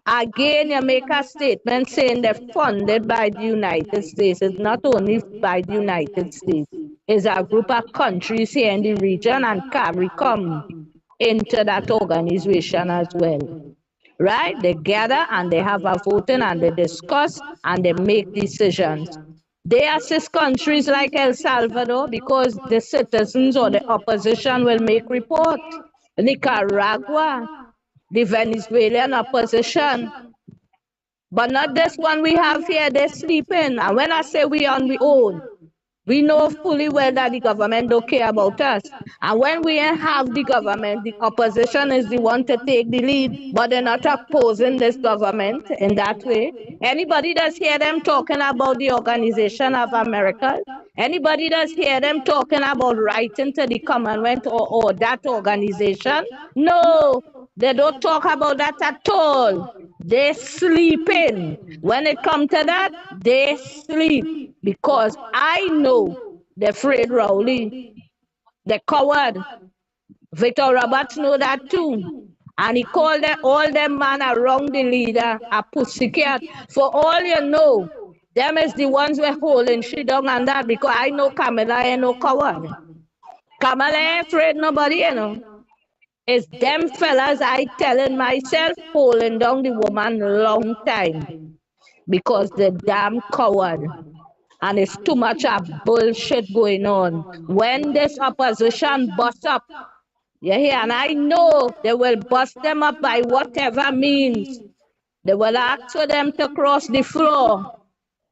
Again, you make a statement saying they're funded by the United States. It's not only by the United States. It's a group of countries here in the region and CARICOM into that organization as well. Right? They gather and they have a voting and they discuss and they make decisions. They assist countries like El Salvador because the citizens or the opposition will make report. Nicaragua, the Venezuelan opposition. But not this one we have here, they're sleeping. And when I say we on we own, we know fully well that the government don't care about us. And when we have the government, the opposition is the one to take the lead, but they're not opposing this government in that way. Anybody does hear them talking about the Organization of America? Anybody does hear them talking about writing to the Commonwealth or that organization? No, they don't talk about that at all. They sleeping. When it comes to that, they sleep. Because I know the Fred Rowley, the coward. Victor Roberts know that too. And he called all them man around the leader a pussycat. For all you know, them is the ones who are holding shit down and that, because I know Kamala ain't no coward. Kamala ain't afraid nobody, you know. It's them fellas I telling myself holding down the woman long time. Because the damn coward. And it's too much of bullshit going on. When this opposition bust up, you hear, and I know they will bust them up by whatever means. They will ask for them to cross the floor.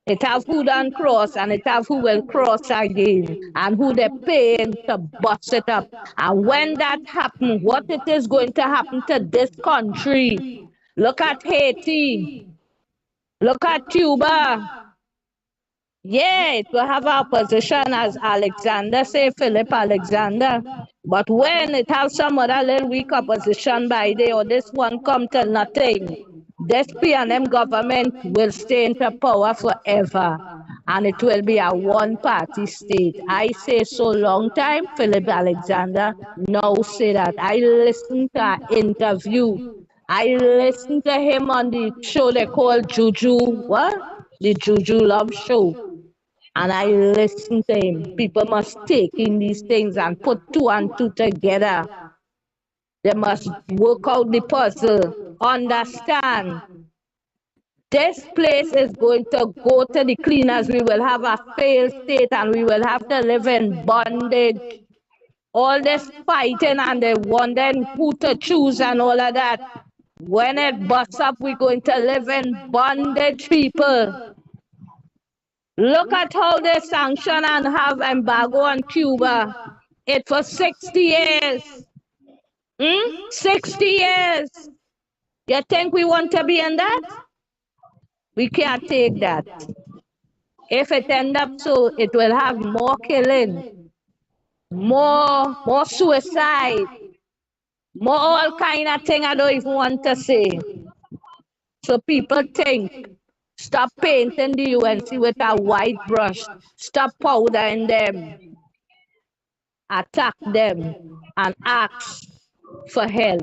It have who done cross and it have who will cross again and who they paying to bust it up. And when that happens, what it is going to happen to this country? Look at Haiti. Look at Cuba. Yeah, it will have opposition as Alexander say, Philip Alexander. But when it has some other little weak opposition by day or this one come to nothing, this PNM government will stay into power forever. And it will be a one-party state. I say so long time, Philip Alexander. Now say that. I listened to an interview. I listened to him on the show they call Juju, what? The Juju Love Show. And I listen to him. People must take in these things and put two and two together. They must work out the puzzle. Understand. This place is going to go to the cleaners. We will have a failed state and we will have to live in bondage. All this fighting and they wondering who to choose and all of that. When it busts up, we're going to live in bondage, people. Look at how they sanction and have embargo on Cuba. It for 60 years. 60 years. You think we want to be in that? We can't take that. If it end up so, it will have more killing, more suicide, more all kind of thing I don't even want to say. So people think, stop painting the UNC with a white brush. Stop powdering them. Attack them and ask for help.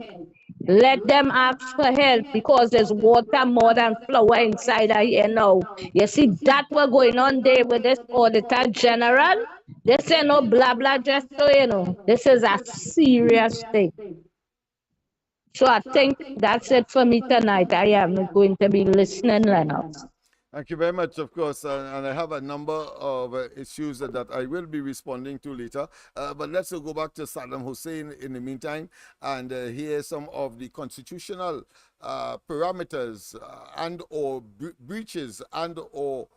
Let them ask for help because there's water more than flour inside of here now. You see that we're going on there with this Auditor General? This ain't no blah blah just so you know. This is a serious thing. So I think that's it for me tonight. I am going to be listening, Lennox. Thank you very much, of course. And I have a number of issues that I will be responding to later. But let's go back to Saddam Hussein in the meantime and hear some of the constitutional parameters and or breaches and or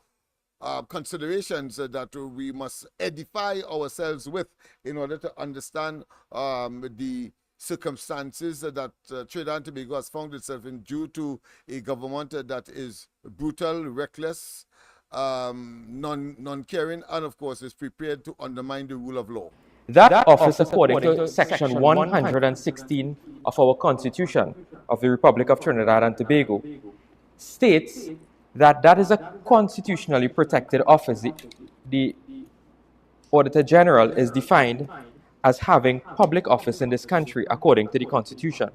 considerations that we must edify ourselves with in order to understand the circumstances that Trinidad and Tobago has found itself in due to a government that is brutal, reckless, non-caring, and of course is prepared to undermine the rule of law. That office, according to Section 116 of our Constitution of the Republic of Trinidad and Tobago, states that that is a constitutionally protected office. The Auditor General is defined as having public office in this country according to the Constitution.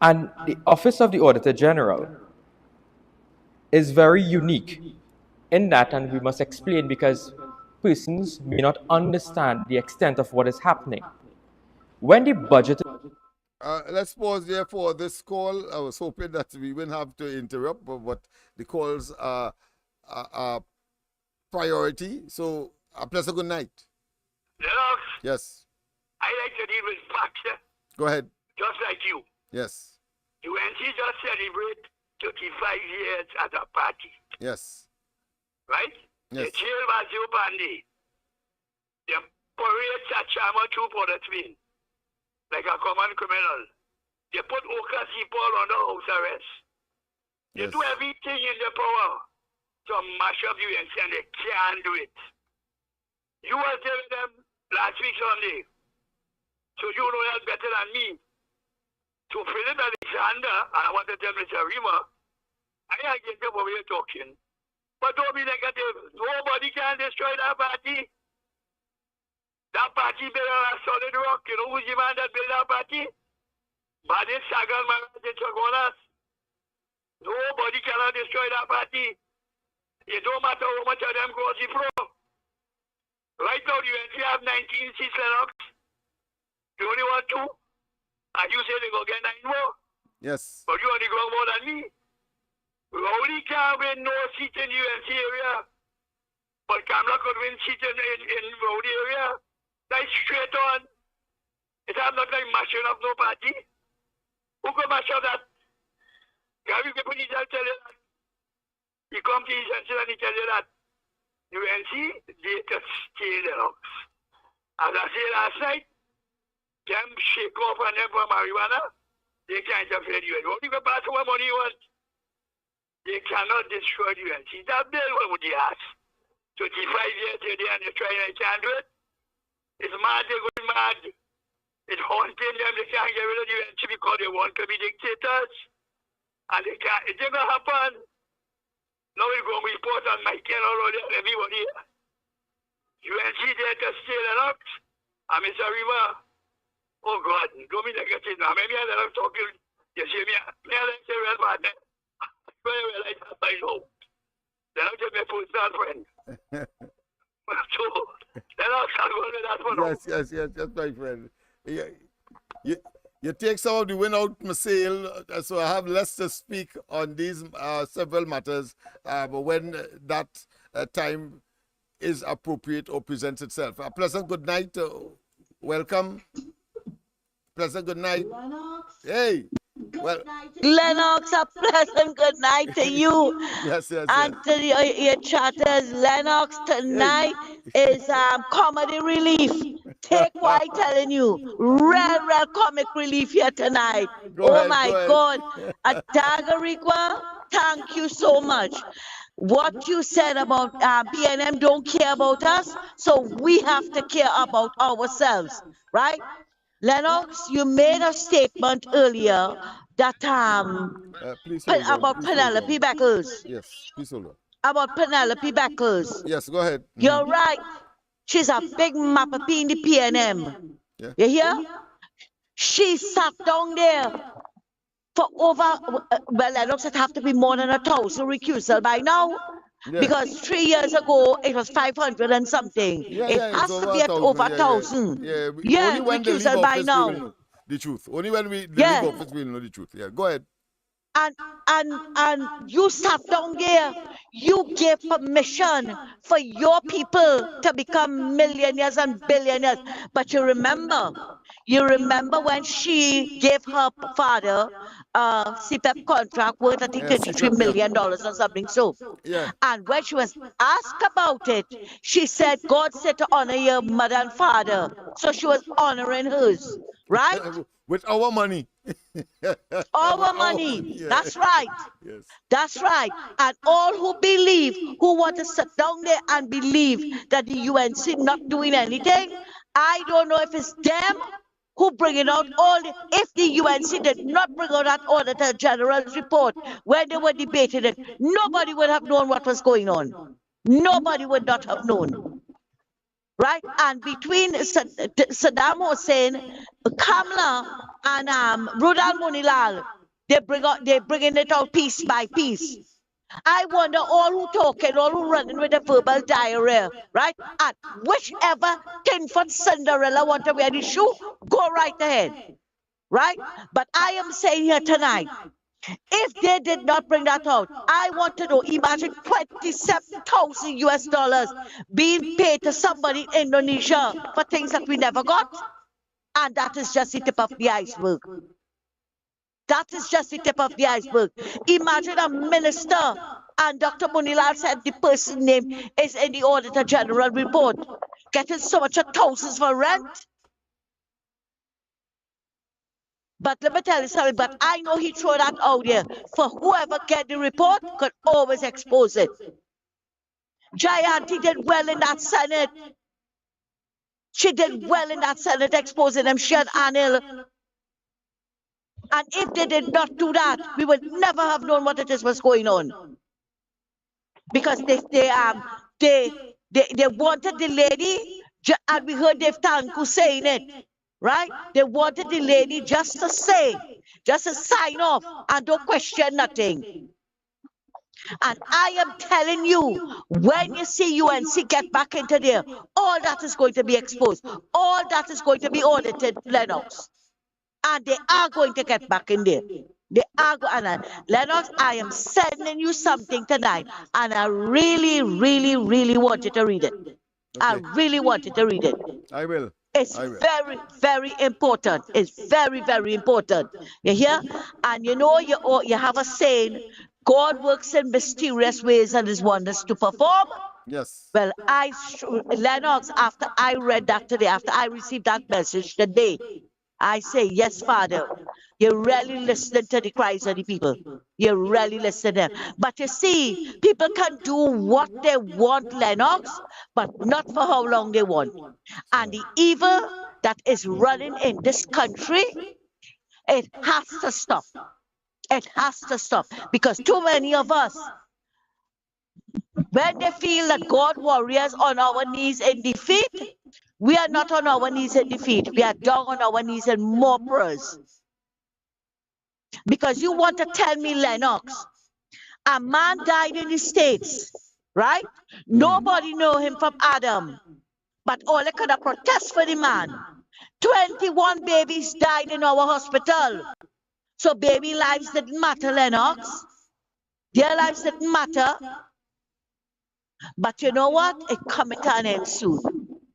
And the office of the Auditor General is very unique in that, and we must explain because persons may not understand the extent of what is happening. When the budget... Let's pause there for this call. I was hoping that we wouldn't have to interrupt, but the calls are priority. So, a pleasant good night. Lennox, Yes. I like to deal with facts, Go ahead. just like you. Yes. UNC just celebrate 35 years as a party, Yes. right? Yes. The jail was open day. The parade Sachama two for the twin, like a common criminal. They put Oka people under house arrest. They Yes. do everything in their power to mash up UNC and they can't do it. You were telling them last week Sunday, so you know that better than me. To Philip Alexander, I want to tell Mr. Rima, I against the way you're talking. But don't be negative. Nobody can destroy that party. That party built on a solid rock. You know who's the man that built that party? Badis Sagal Maharaj in Chagonas. Nobody cannot destroy that party. It don't matter how much of them goes the pro. Right now, you have 19 seats, Lennox. You only want 2. And you say they go get 9 more. Yes. But you only grow more than me. Rowley can't win no seat in the UNC area. But Kamala could win seat in Rowley area. That's straight on. It has not like mashing up no party. Who could mash up that? Gary Deputy tell you that. He comes to his senses and he tell you that. UNC, they just steal the rocks. As I said last night, them shake off on them for marijuana, they can't interfere with you. Only go pass what money you want. They cannot destroy the UNC. That bill what would you ask? 25 years today and they're trying and can't do it. It's mad, they're going mad. It's haunting them, they can't get rid of the UNC because they want to be dictators. And they can't, it's never happen. Now we're going to report on Michael already, everybody. UNC there to steal the rocks. And Mr. River, oh God, don't be negative now. Maybe I'm talking, you see me, I say real bad. Very well, I know. They're not just my full star friend. So, they're not going with that one. Yes, my friend. You take some of the win out my sail, so I have less to speak on these several matters, but when that time is appropriate or presents itself. A pleasant good night. Welcome. Pleasant good night. Lennox. Hey. Well, Lennox, a pleasant good night to you. Yes. And to your chatters. Lennox, tonight is comedy relief. Take what I'm telling you. Real comic relief here tonight. Go ahead. My God. Atagarigwa, thank you so much. What you said about PNM don't care about us, so we have to care about ourselves, right? Lennox, you made a statement earlier that please hold on, about Penelope Beckles. Yes, please hold on. About Penelope Beckles. Yes, go ahead. You're right. She's a big mappa in the PNM. Yeah. You hear? She sat down there for over, well, Lennox, it have to be more than 1,000 recusal by now. Yeah. Because 3 years ago, it was 500 and something. It has to be at over 1,000. Yeah, only when they leave office, we'll know the truth. Only when we leave office, we'll know the truth. Yeah, go ahead. And you sat down there, you gave permission for your people to become millionaires and billionaires. But you remember when she gave her father a CPEP contract worth, I think, $33 million or something so. Yeah. And when she was asked about it, she said, God said to honor your mother and father. So she was honoring hers, right? With our money. Our money. Yeah. That's right. Yes. That's right. And all who believe, who want to sit down there and believe that the UNC not doing anything, I don't know if it's them who bringing out all the, if the UNC did not bring out that Auditor General's report when they were debating it, nobody would have known what was going on. Nobody would not have known. Right? And between Saddam Hussein, Kamala, and Rudal Munilal, they're bringing it out piece by piece. I wonder all who talking, all who running with the verbal diarrhea, right? And whichever 10-foot Cinderella want to wear the shoe, go right ahead, right? But I am saying here tonight, if they did not bring that out, I want to know, imagine $27,000 being paid to somebody in Indonesia for things that we never got. And that is just the tip of the iceberg. That is just the tip of the iceberg. Imagine a minister, and Dr. Munilal said the person's name is in the Auditor General report, getting so much of thousands for rent. But let me tell you something, but I know he threw that out there. For whoever get the report could always expose it. Jayanti did well in that Senate. She did well in that Senate exposing them. She and Anil. And if they did not do that, we would never have known what it is was going on. Because they wanted the lady, and we heard Dave Tanku saying it. Right? They wanted the lady just to say, just to sign off and don't question nothing. And I am telling you, when you see UNC get back into there, all that is going to be exposed. All that is going to be audited, Lennox. And they are going to get back in there. They are Lennox, I am sending you something tonight, and I really, really, really want you to read it. I really want you to read it. I will. It's very, very important. It's very, very important. You hear? And you know, you have a saying, God works in mysterious ways and his wonders to perform. Yes. Well, Lennox, after I read that today, after I received that message today, I say, yes, Father, you're really listening to the cries of the people. You're really listening. But you see, people can do what they want, Lennox, but not for how long they want. And the evil that is running in this country, it has to stop. It has to stop. Because too many of us, when they feel that God warriors on our knees in defeat, we are not on our knees in defeat. We are down on our knees in more prayers. Because you want to tell me, Lennox, a man died in the States, right? Nobody know him from Adam. But all they could have protest for the man. 21 babies died in our hospital. So baby lives didn't matter, Lennox. Their lives didn't matter. But you know what? It coming to an end soon.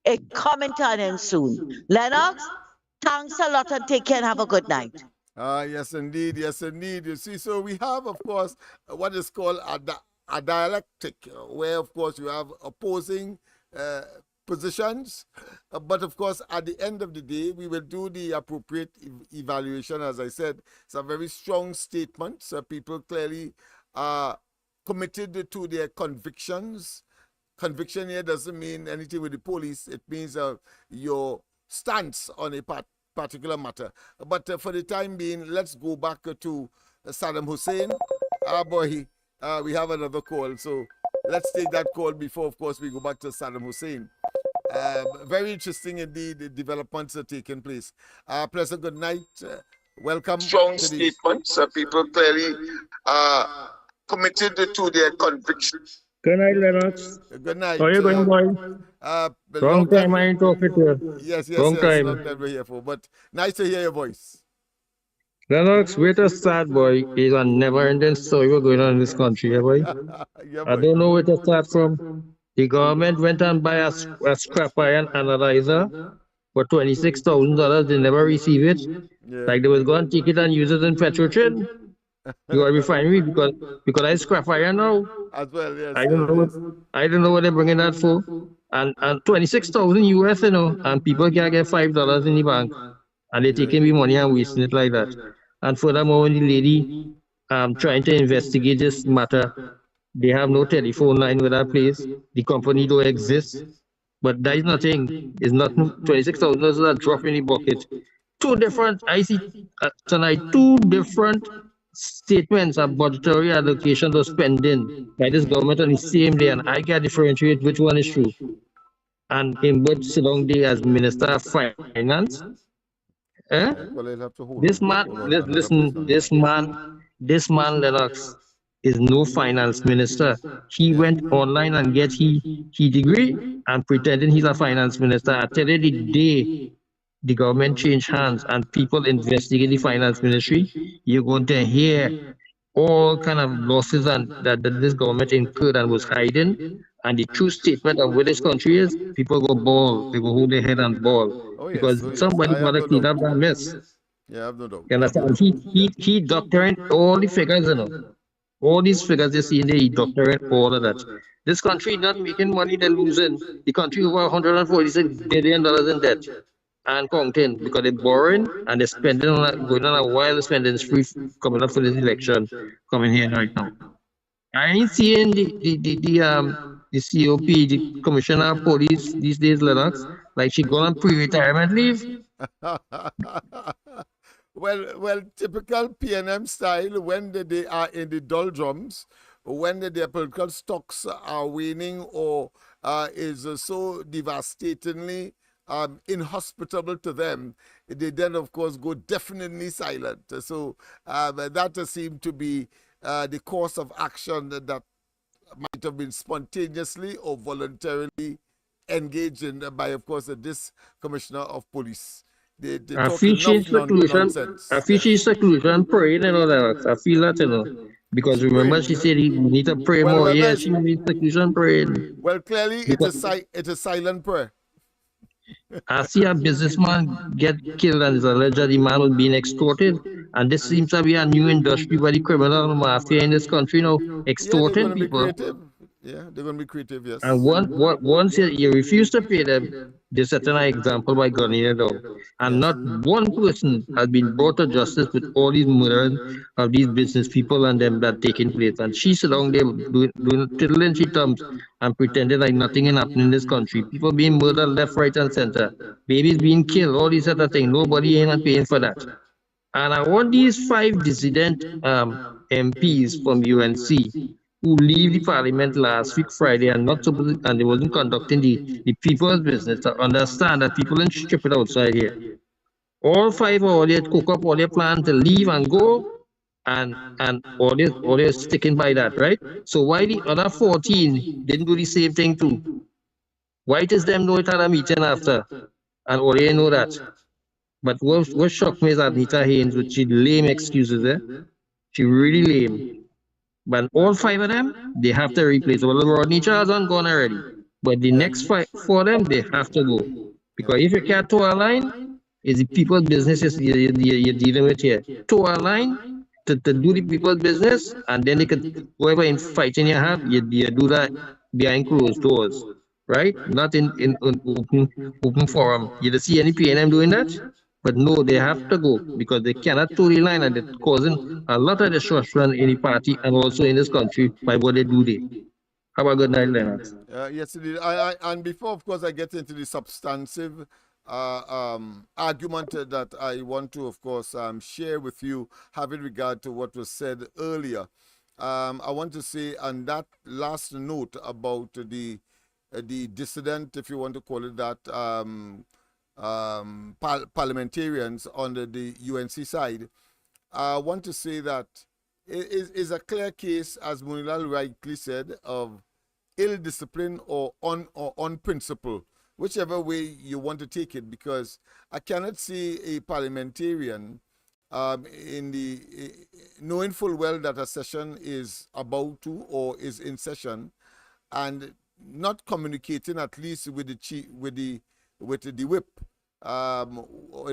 It coming to an end soon. Lennox, thanks a lot and take care and have a good night. Yes, indeed. Yes, indeed. You see, so we have, of course, what is called a dialectic, where, of course, you have opposing positions. But, of course, at the end of the day, we will do the appropriate evaluation. As I said, it's a very strong statement. So people clearly are committed to their convictions. Conviction here doesn't mean anything with the police. It means your stance on a particular matter. But for the time being, let's go back to Saddam Hussein. Boy, we have another call. So let's take that call before, of course, we go back to Saddam Hussein. Very interesting indeed, the developments are taking place. Pleasant good night. Welcome. Strong statements. People clearly are committed to their convictions. Good night, Lennox. Good night. How are you going, boy? Long time I ain't talking to you. Yes, long time. Long time we're here for. But nice to hear your voice. Lennox, we're a sad boy. It's a never-ending story what's going on in this country, yeah, boy. Yeah, I don't know where to start from. The government went and buy a scrap iron analyzer for $26,000. They never receive it. Yeah. Like they was going to take it and use it in petrochin. You are refinery because I scrap iron now. As well, yes. I don't know what they're bringing that for. And 26,000 US, you know, and people can get $5 in the bank, and they're taking me money and wasting it like that. And furthermore, when the lady trying to investigate this matter, they have no telephone line with that place. The company don't exist. But that is nothing. It's not 26,000 is a drop in the bucket. Two different, I see tonight, two different statements of budgetary allocation or spending by this government on the same day, and I can differentiate which one is true. And in both Silong Day as Minister of Finance, this man, listen, this man Lennox is no finance minister. He went online and get he degree and pretending he's a finance minister. I tell you, the day the government changed hands and people investigate the finance ministry, you're going to hear all kind of losses and that this government incurred and was hiding. And the true statement of where this country is, people go bawl, they go hold their head and bawl. Because somebody got to clean up that mess. Yeah, I have no doubt. You understand? He doctoring all the figures, you know. All these figures you see in there, he doctoring all of that. This country not making money, they're losing. The country over $146 billion in debt and counting because they're borrowing and they're spending going on a wild spending spree coming up for this election coming here right now. I ain't seeing the COP, the Commissioner of Police these days, Lennox, like she gone on pre-retirement leave. Well, typical PNM style, when they are in the doldrums, when their political stocks are waning or is so devastatingly inhospitable to them, they then, of course, go definitely silent. So that seemed to be the course of action that might have been spontaneously or voluntarily engaged in by, of course, this Commissioner of Police. they I talk feel enough she's seclusion. I nonsense. feel she's seclusion praying and all that. I feel that, because She remember praying. she said we need to pray Well, more. Yeah, whoever. she needs seclusion praying. Well, clearly Because it's a silent prayer. I see a businessman get killed and it's alleged that the man was being extorted. And this seems to be a new industry where the criminal mafia in this country now Yeah, they're going extorting to be people. creative. Yeah, they're going to be creative. And Yes. once you refuse to pay them, they set an example by gunning it down. And Yes. not one person has been brought to justice with all these murders of these business people and them that taking place. And she sit down there doing twiddling she thumbs and pretending like nothing is happening in this country. People being murdered left, right, and center. Babies being killed, all these other things. Nobody ain't paying for that. And I want these 5 dissident MPs from UNC who leave the parliament last week Friday and not supposed and they wasn't conducting the people's business to understand that people ain't stupid outside here. All 5 are already cook up all their plan to leave and go and all they sticking by that, right? So why the other 14 didn't do the same thing too? Why it is them know it had a meeting after and all they know that? But what shocked me is Anita Haynes with she lame excuses, eh? She really lame. But all 5 of them, they have to replace. Well, Rodney Charles on gone already. But the next 4 of them, they have to go. Because if you can't toe a line, it's the people's business you're dealing with here. Toe a line to do the people's business, and then they could, whoever in fighting you have, you do that behind closed doors. Right? Not in open forum. You don't see any PNM doing that? But no, they have to go because they cannot toe the line and they're causing a lot of destruction in the party and also in this country by what they do there. Have a good night, Lennox. Yes, indeed. And before, of course, I get into the substantive argument that I want to, of course, share with you, having regard to what was said earlier. I want to say on that last note about the dissident, if you want to call it that, parliamentarians on the UNC side, I want to say that it is a clear case, as Munilal rightly said, of ill discipline or on principle, whichever way you want to take it, because I cannot see a parliamentarian knowing full well that a session is about to or is in session and not communicating at least with the whip. In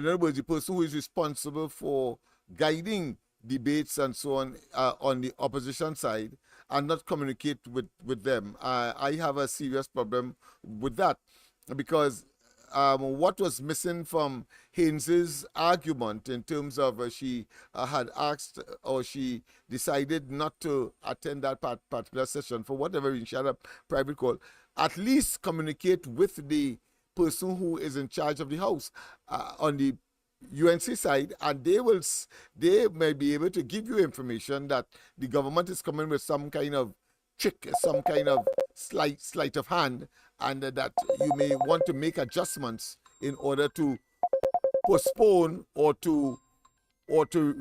other words, the person who is responsible for guiding debates and so on the opposition side, and not communicate with them. I have a serious problem with that, because what was missing from Haynes's argument in terms of she had asked or she decided not to attend that particular session for whatever reason, she had a private call, at least communicate with the person who is in charge of the house on the UNC side, and they may be able to give you information that the government is coming with some kind of trick, some kind of sleight of hand, and that you may want to make adjustments in order to postpone or to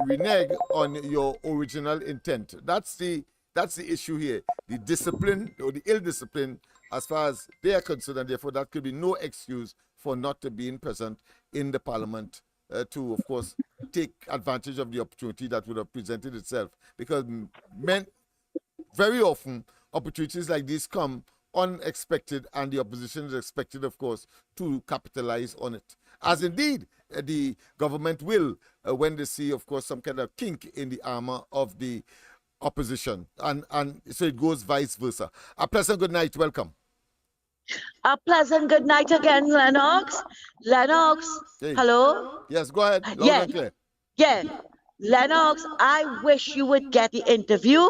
renege on your original intent. That's the issue here. The discipline or the ill discipline, as far as they are concerned, and therefore that could be no excuse for not being present in the parliament to, of course, take advantage of the opportunity that would have presented itself. Because very often opportunities like these come unexpected, and the opposition is expected, of course, to capitalize on it. As indeed the government will when they see, of course, some kind of kink in the armor of the opposition. And so it goes vice versa. A pleasant good night. Welcome. A pleasant good night again, Lennox. Lennox, Hey. hello? Yes, go ahead. Loud Yeah. and clear. Yeah. Lennox, I wish you would get the interview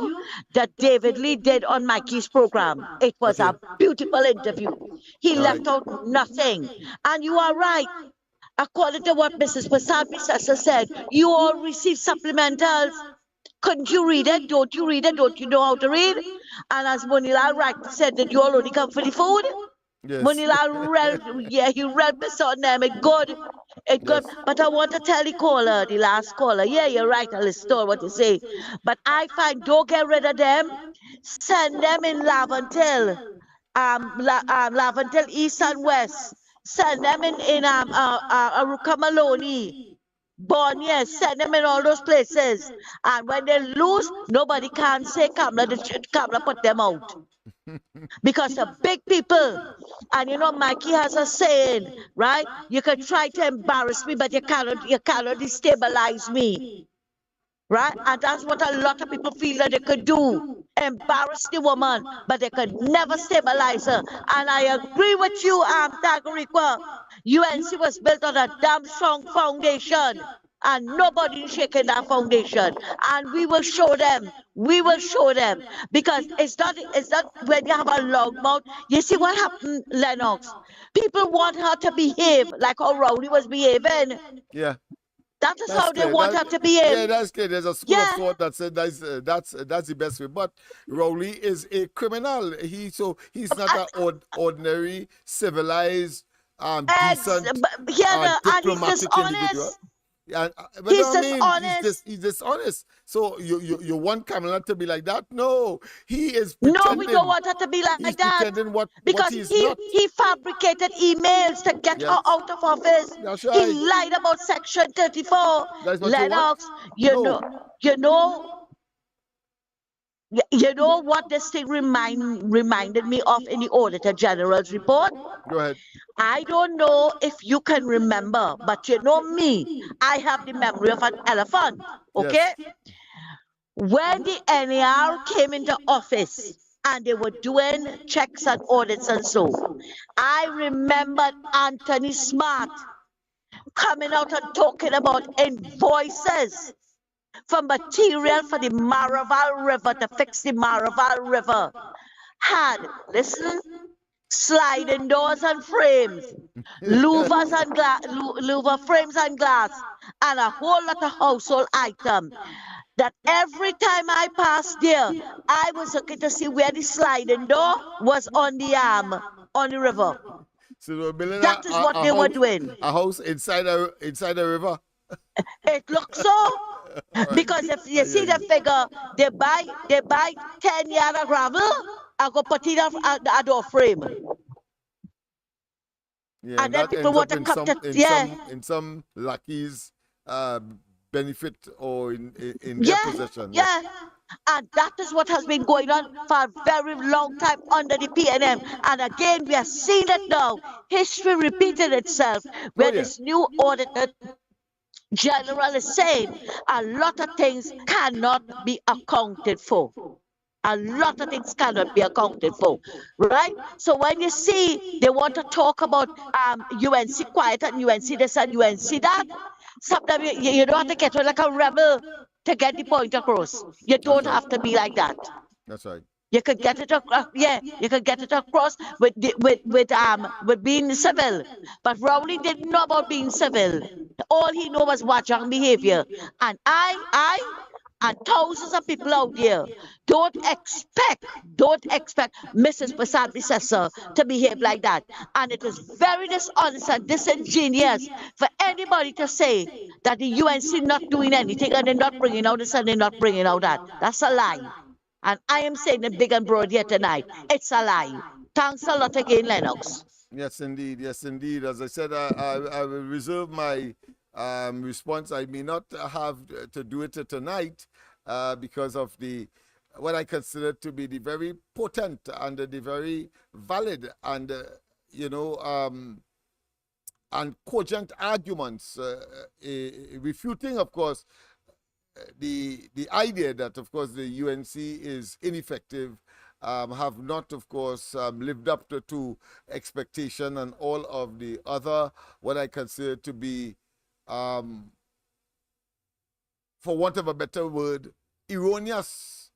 that David Lee did on Mikey's program. It was a beautiful interview. He left out nothing. And you are right. According to what Mrs. Prasad Misesa said, you all receive supplementals. Couldn't you read it? Don't you read it? Don't you know how to read? And as Munilal rightly said, did you all only come for the food? Yes. Munilal, he read this on them. It's good. It's good. But I want to tell the last caller, yeah, you're right. I'll listen to what you say. But I find, don't get rid of them. Send them in Laventille. Laventille East and West. send them in Aruka Maloney, Bonnier, send them in all those places. And when they lose, nobody can say Kamla put them out. Because the big people, and you know, Mikey has a saying, right? You can try to embarrass me, but you cannot destabilize me. Right? And that's what a lot of people feel that they could do. Embarrass the woman, but they could never stabilize her. And I agree with you, Tagriqua. UNC was built on a damn strong foundation. And nobody is shaking that foundation. And we will show them. We will show them. Because it's not when you have a long mouth. You see what happened, Lennox? People want her to behave like how Rowley was behaving. Yeah. That is That's how they clear. want her to behave. Yeah, that's clear. There's a school of thought that said that's the best way. But Rowley is a criminal. He's not an ordinary, civilized, decent, diplomatic individual. Yeah, but he's I mean, dishonest. he's dishonest. So you want Kamala to be like that? No, he is pretending. No, we don't want her to be like he's that. Pretending what he's not. He fabricated emails to get her out of office. That's right. He lied about Section 34. That's what Lennox, you know what this thing reminded me of in the Auditor General's report? Go ahead. I don't know if you can remember, but you know me, I have the memory of an elephant, okay? Yes. When the NAR came into office and they were doing checks and audits and so, I remembered Anthony Smart coming out and talking about invoices for material for the Maraval River to fix the Maraval River. Listen, sliding doors and frames, louvers and louver frames and glass, and a whole lot of household items. That every time I passed there, I was looking to see where the sliding door was on the river. So that is what they were doing. A house inside a river. It looks so. Right. Because if you see the figure, they buy 10 yards of gravel and go put it a door frame. Yeah, and then people want to come in some lucky's benefit or in their possession. Yeah. And that is what has been going on for a very long time under the PNM. And again, we are seeing it now. History repeated itself where this new auditor general is saying a lot of things cannot be accounted for. A lot of things cannot be accounted for, right? So when you see they want to talk about UNC quiet and UNC this and UNC that, sometimes you don't have to get like a rebel to get the point across. You don't have to be like that. That's right. You could get it across, you could get it across with being civil. But Rowley didn't know about being civil. All he knew was watching behavior. And I and thousands of people out there don't expect Mrs. Predecessor to behave like that. And it is very dishonest and disingenuous for anybody to say that the UNC not doing anything and they're not bringing out this and they're not bringing out that. That's a lie. And I am saying it big and broad here tonight. It's a lie. Thanks a lot again, Lennox. Yes, indeed. Yes, indeed. As I said, I will reserve my response. I may not have to do it tonight because of what I consider to be the very potent and the very valid and and cogent arguments refuting, of course, the idea that, of course, the UNC is ineffective, have not, of course, lived up to expectation and all of the other, what I consider to be, for want of a better word, erroneous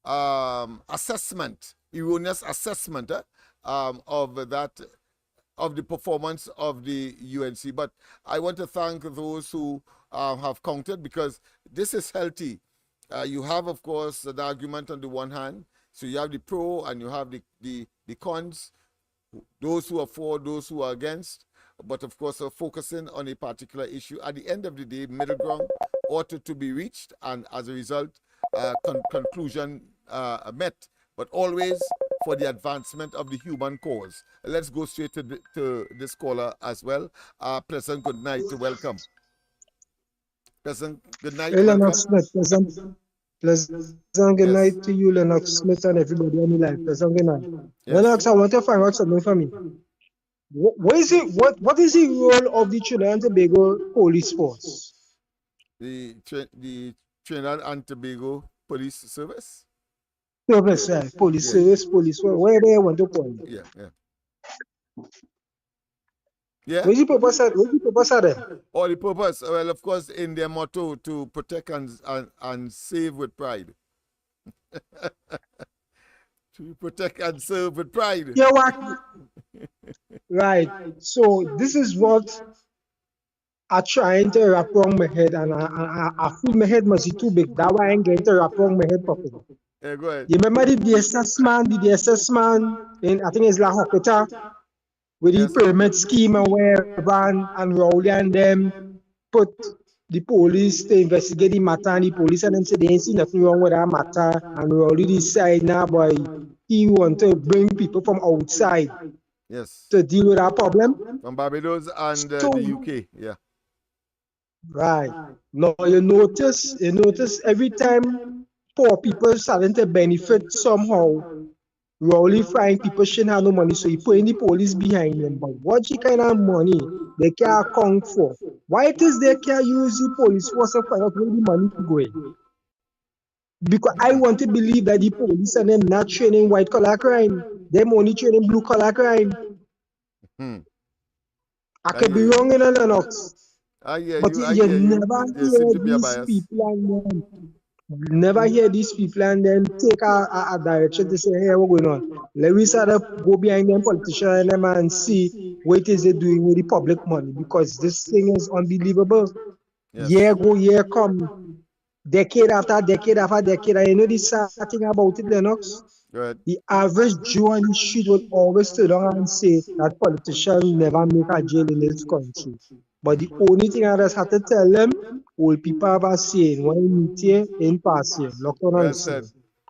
assessment of the performance of the UNC. But I want to thank those who have counted, because this is healthy. You have, of course, the argument on the one hand, so you have the pro and you have the cons, those who are for, those who are against, but of course focusing on a particular issue. At the end of the day, middle ground ought to be reached, and as a result, conclusion met but always for the advancement of the human cause. Let's go straight to this caller as well. Pleasant good night, welcome. Pleasant good night, Hey, welcome. Lennox Smith, pleasant good Yes. night to you, Lennox Smith, and everybody on the line. Pleasant good night. Yes. Lennox, I want to find out something from you. What is it? What is the role of the Trinidad and Tobago police force? The Trinidad and Tobago Police Service. Service, right? Police service, police force. Where they want to point? Yeah, yeah. Yeah. What's the purpose of them? Or the purpose? Well, of course, in their motto to protect and save with pride. To protect and serve with pride. Yeah, what? Right. So this is what I trying to wrap around my head, and I feel my head must be too big. That's why I ain't getting to wrap around my head properly. Yeah, go ahead. You remember the DSS man in, I think it's La Hokota, with the pyramid scheme and where Van and Rowley and them put the police to investigate the matter, and the police and them say they ain't see nothing wrong with that matter, and Rowley decide now, boy, he want to bring people from outside to deal with that problem. From Barbados and the UK, yeah. Right. Now you notice every time poor people starting to benefit somehow, Rowley find people shouldn't have no money, so he putting the police behind them. But what kind of money they can account for? Why it is they can use the police force to find out where the money going? Because I want to believe that the police and them not training white collar crime, them only training blue collar crime. I could be wrong in Lennox. But you never hear these people and them. Never hear these people and then take a direction to say, hey, what's going on? Let me start up, go behind them politicians and them and see what it is they're doing with the public money, because this thing is unbelievable. Year go, year come, decade after decade after decade. And you know the sad thing about it, Lennox? The average Joe on the street will always sit down and say that politicians never make a jail in this country. But the only thing I just have to tell them, old people have a saying, when you meet here, in pass here. Lock on Well the said.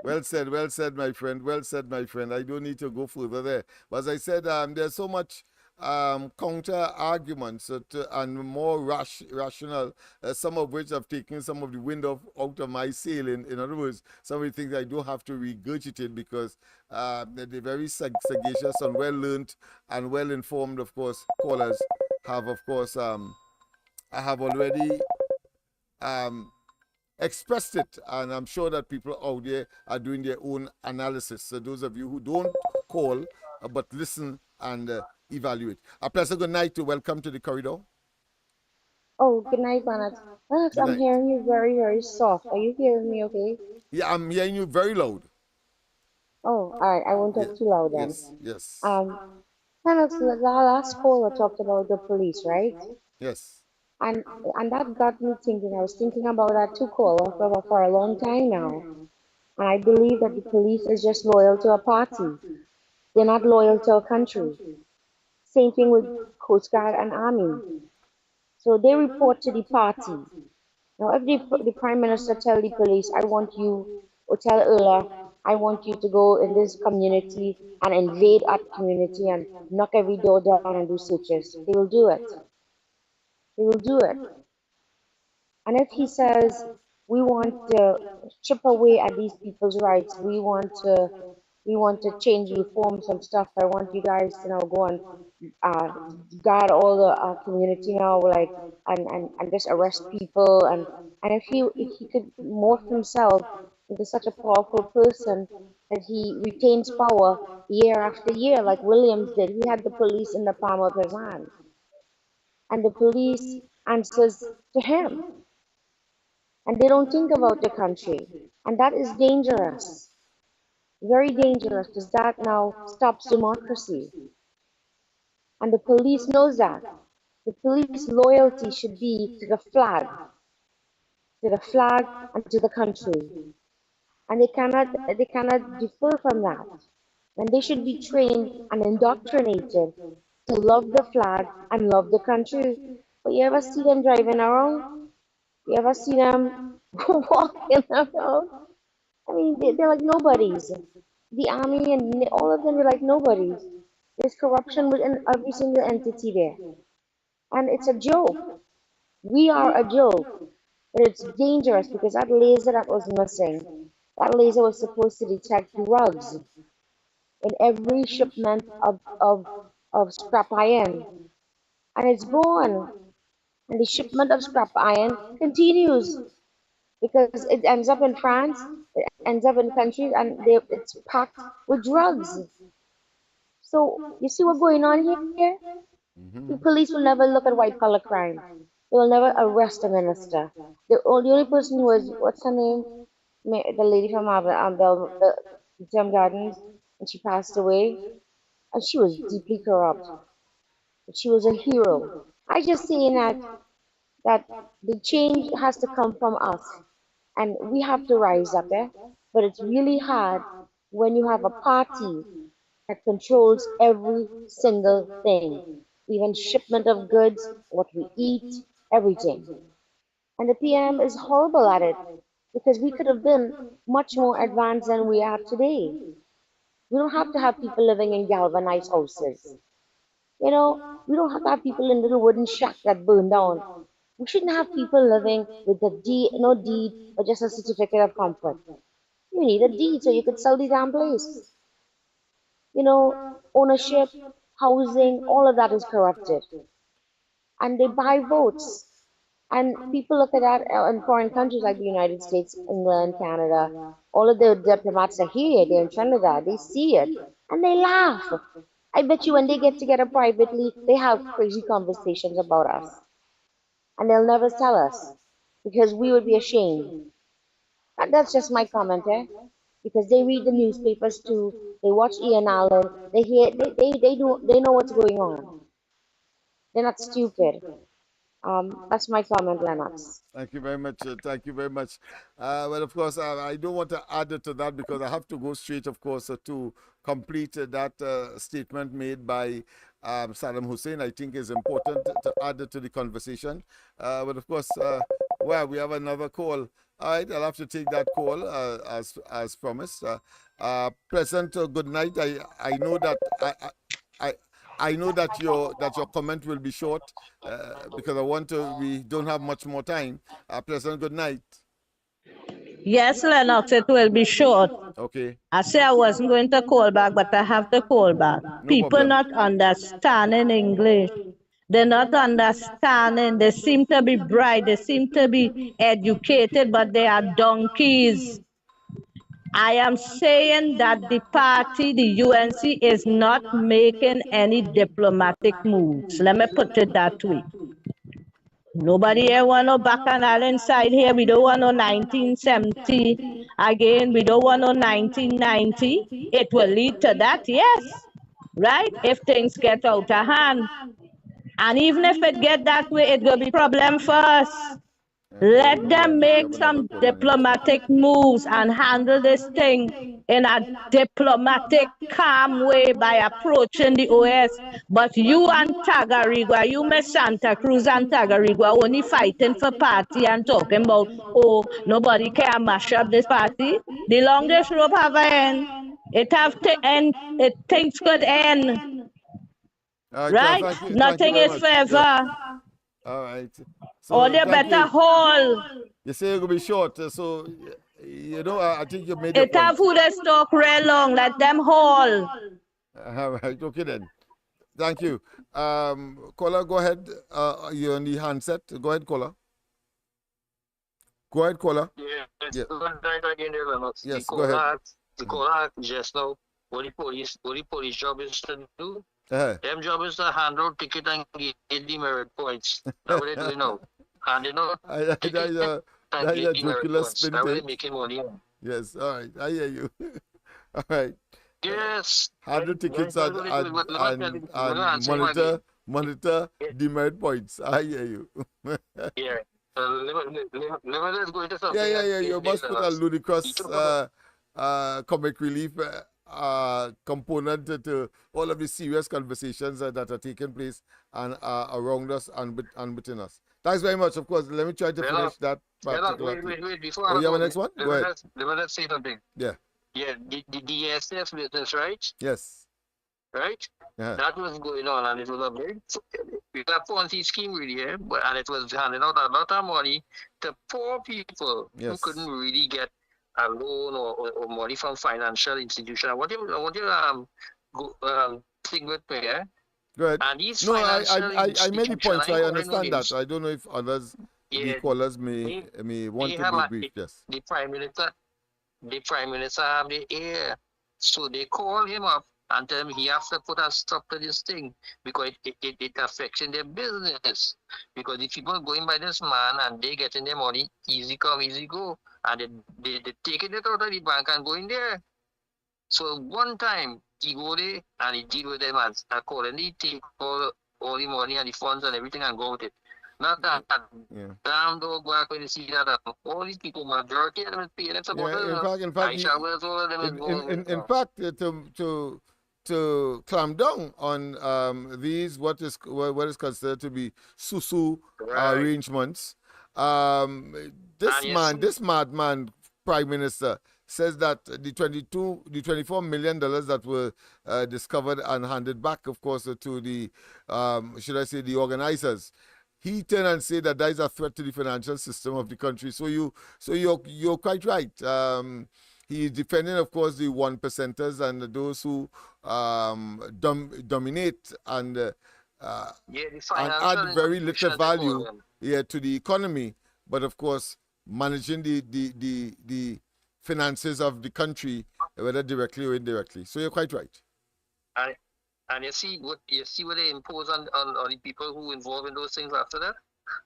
Well said, my friend. Well said, my friend. I don't need to go further there. But as I said, there's so much counter arguments and more rational, some of which have taken some of the wind out of my sail. In other words, some of the things I don't have to regurgitate because they're very sagacious and well learned and well informed, of course, callers have, of course, I have already expressed it, and I'm sure that people out there are doing their own analysis. So those of you who don't call but listen and evaluate. A pleasant good night to welcome to the corridor. Oh, good night, Lennox. Lennox, I'm hearing you very, very soft. Are you hearing me okay? Yeah, I'm hearing you very loud. Oh, all right. I won't talk too loud then. Yes. Lennox, the last caller talked about the police, right? Yes. And that got me thinking. I was thinking about that too, caller, for a long time now. And I believe that the police is just loyal to a party. They're not loyal to a country. Same thing with Coast Guard and Army. So they report to the party. Now, if the Prime Minister tell the police, I want you, or tell Erla, I want you to go in this community and invade that community and knock every door down and do searches, they will do it. They will do it. And if he says, we want to chip away at these people's rights, we want to change, reform some stuff. I want you guys to now go and guard all the community now, like and just arrest people. And if he could morph himself into such a powerful person that he retains power year after year, like Williams did. He had the police in the palm of his hand, and the police answers to him, and they don't think about the country, and that is dangerous. Very dangerous, because that now stops democracy. And the police knows that. The police loyalty should be to the flag and to the country. And they cannot defer from that. And they should be trained and indoctrinated to love the flag and love the country. But you ever see them driving around? You ever see them walking around? I mean, they're like nobodies. the army and all of them were like nobodies. There's corruption within every single entity there. And it's a joke. We are a joke. But it's dangerous because that laser that was missing, that laser was supposed to detect drugs in every shipment of scrap iron. And it's gone. And the shipment of scrap iron continues because it ends up in France, it ends up in countries, and it's packed with drugs. So you see what's going on here? The police will never look at white collar crime. They will never arrest a minister. The only person who was, what's her name? The lady from the Gem Gardens, and she passed away, and she was deeply corrupt. But she was a hero. I just saying that the change has to come from us, and we have to rise up, eh? But it's really hard when you have a party that controls every single thing, even shipment of goods, what we eat, everything. And the PM is horrible at it because we could have been much more advanced than we are today. We don't have to have people living in galvanized houses. You know, we don't have to have people in little wooden shacks that burn down. We shouldn't have people living with a deed, no deed, or just a certificate of comfort. You need a deed so you could sell the damn place. Ownership, housing, all of that is corrupted. And they buy votes. And people look at that in foreign countries like the United States, England, Canada. All of the diplomats are here, they're in Trinidad, they see it, and they laugh. I bet you when they get together privately, they have crazy conversations about us. And they'll never tell us because we would be ashamed. And that's just my comment, eh? Because they read the newspapers too, they watch Ian Allen, they know what's going on. They're not stupid. That's my comment, Lennox. Thank you very much. Thank you very much. Well, of course, I don't want to add to that because I have to go straight, of course, to complete that statement made by Saddam Hussein. I think is important to add to the conversation. But of course, well, we have another call. All right, I'll have to take that call as promised. President, good night. I know that I know that your comment will be short because we don't have much more time. President, good night. Yes, Lennox, it will be short. Okay. I say I wasn't going to call back, but I have to call back. No People problem. not understanding English. They're not understanding. They seem to be bright. They seem to be educated, but they are donkeys. I am saying that the party, the UNC, is not making any diplomatic moves. Let me put it that way. Nobody here want no bacchanal inside here. We don't want no 1970 again. We don't want no 1990. It will lead to that, yes, right? If things get out of hand. And even if it get that way, it will be problem for us. Let them make some diplomatic moves and handle this thing in a diplomatic, calm way by approaching the OS. But you and Tagarigua, you Miss Santa Cruz and Tagarigua, only fighting for party and talking about, oh, nobody can mash up this party. The longest rope have end. It have to end. It things could end. Right? Nothing is forever. Yes. All right. So or they better hold. You say it will be short, so I think you made it your have point. who they talk real long, let them hold. All right, okay then. Thank you. Caller, go ahead. You're on the handset. Go ahead, caller. Go ahead, caller. Yes, good night again, Lennox. Yes, go ahead. The caller just now, what the police job is to do? Them job is to hand out ticket and get the merit points. That's what they do now. Handing out ticket and get the merit points. That's what they making money. Yes, all right. I hear you. All right. Yes. Handle tickets and monitor the merit points. I hear you. Yeah. Let's go into something. Yeah. You must put a ludicrous comic relief component to all of the serious conversations that are taking place and around us and between us. Thanks very much. Of course, let me try to finish that particular. Wait. Before you have a next one? Go ahead. Let me say something. Yeah. Yeah, the DSF business, right? Yes. Right? Yeah. That was going on, and it was a very Ponzi scheme, really, and it was handing out a lot of money to poor people who couldn't really get a loan or money from financial institution. I want you think with me, yeah? Good. And these No, I made the point, so I know understand that. this. I don't know if others, the Yeah, callers may want to be briefed. Yes. the prime minister have the air, so they call him up and tell him he has to put a stop to this thing because it affecting their business. Because if people going by this man and they getting their money, easy come, easy go, and they taking it out of the bank and going there. So one time he go there and he deal with them as accordingly, take all the money and the funds and everything and go with it. Not that damn dog work when you see that all these people, majority of them is paying it about in fact, to clamp down on these what is considered to be susu arrangements. This madman prime minister says that the $24 million that were discovered and handed back, of course, to the should I say the organizers. He turned and said that is a threat to the financial system of the country. So you're quite right. He is defending, of course, the 1%ers and those who dominate and add very little value to the economy. But of course, managing the finances of the country, whether directly or indirectly. So you're quite right. And you see what they impose on the people who involved in those things after that?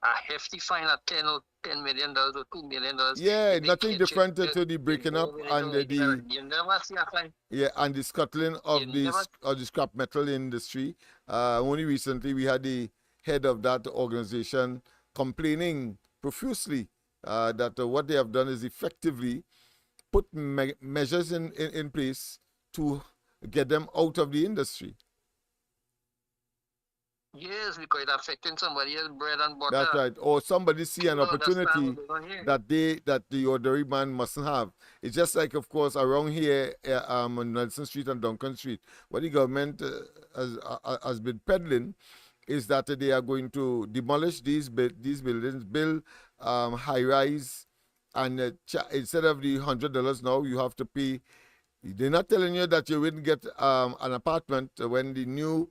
A hefty fine of $10 million or $2 million. Yeah, nothing different to the breaking up and you never see a fine. Yeah, and the scuttling of the scrap metal industry. Only recently we had the head of that organization complaining profusely that what they have done is effectively put measures in place to get them out of the industry. Yes, because it's affecting somebody else's bread and butter. That's right. Or somebody see an opportunity that the ordinary man mustn't have. It's just like, of course, around here on Nelson Street and Duncan Street, what the government has been peddling is that they are going to demolish these buildings, build high-rise, and instead of the $100 now, you have to pay. They're not telling you that you wouldn't get an apartment when the new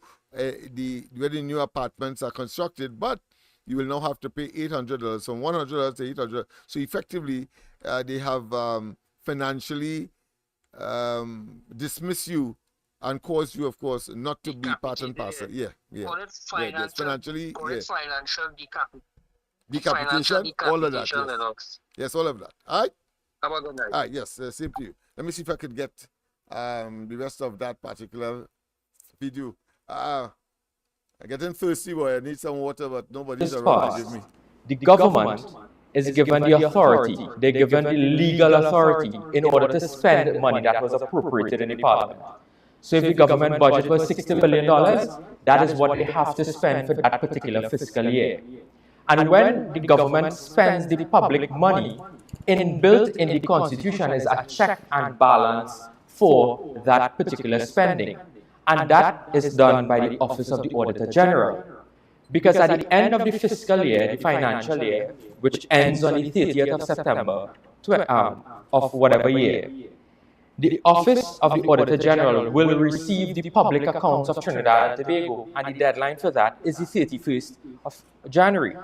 apartments are constructed, but you will now have to pay $800, from $100 to $800. So effectively, they have financially dismiss you and cause you, of course, not to be part and parcel. Yeah. Financially, financial decapitation, all of that. Yes, all of that. All right. Have a good night. All right. Yes, same to you. Let me see if I could get the rest of that particular video. I'm getting thirsty, boy. I need some water, but nobody's around to give me. The government is given the authority, they're given the legal authority in order to spend money that was appropriated in the parliament. So if the government budget was $60 billion, that is what they have to spend for that particular fiscal year. And when the government spends the public money, inbuilt in the Constitution is a check and balance for that particular spending. And that is done by the Office of the Auditor General. Because at the end of the fiscal year, the financial year, which ends on the 30th of September of whatever year, the Office of the Auditor General will receive the public accounts of Trinidad and Tobago, and the deadline for that is the 31st of January.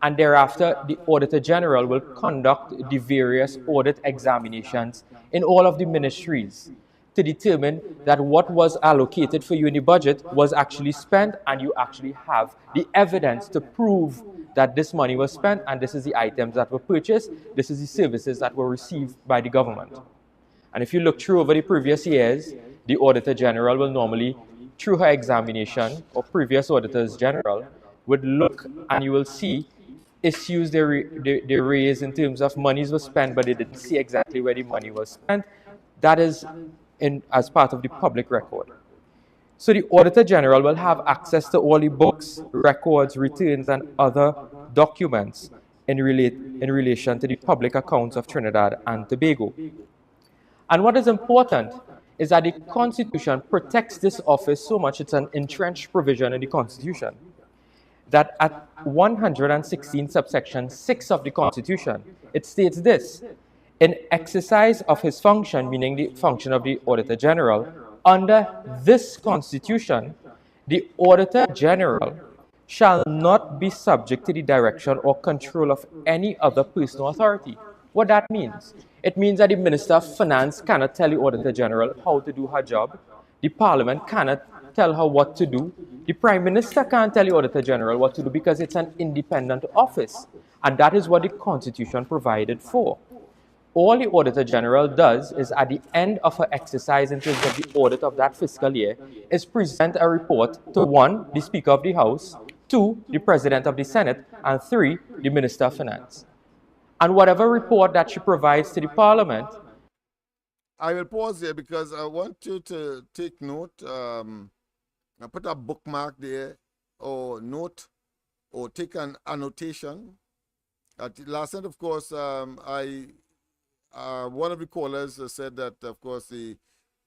And thereafter, the Auditor General will conduct the various audit examinations in all of the ministries to determine that what was allocated for you in the budget was actually spent, and you actually have the evidence to prove that this money was spent, and this is the items that were purchased, this is the services that were received by the government. And if you look through over the previous years, the Auditor General will normally, through her examination, or previous Auditors General, would look and you will see issues they raise in terms of monies were spent, but they didn't see exactly where the money was spent. That is as part of the public record. So the Auditor General will have access to all the books, records, returns, and other documents in relation to the public accounts of Trinidad and Tobago. And what is important is that the Constitution protects this office so much, it's an entrenched provision in the Constitution, that at 116 subsection 6 of the Constitution, it states this: in exercise of his function, meaning the function of the Auditor General, under this Constitution, the Auditor General shall not be subject to the direction or control of any other personal authority. What that means? It means that the Minister of Finance cannot tell the Auditor General how to do her job. The Parliament cannot tell her what to do. The Prime Minister can't tell the Auditor General what to do because it's an independent office. And that is what the Constitution provided for. All the Auditor General does is, at the end of her exercise in terms of the audit of that fiscal year, is present a report to 1, the Speaker of the House, 2, the President of the Senate, and 3, the Minister of Finance. And whatever report that she provides to the Parliament. I will pause there because I want you to take note. I put a bookmark there, or note, or take an annotation. Last night, of course, one of the callers said that, of course, the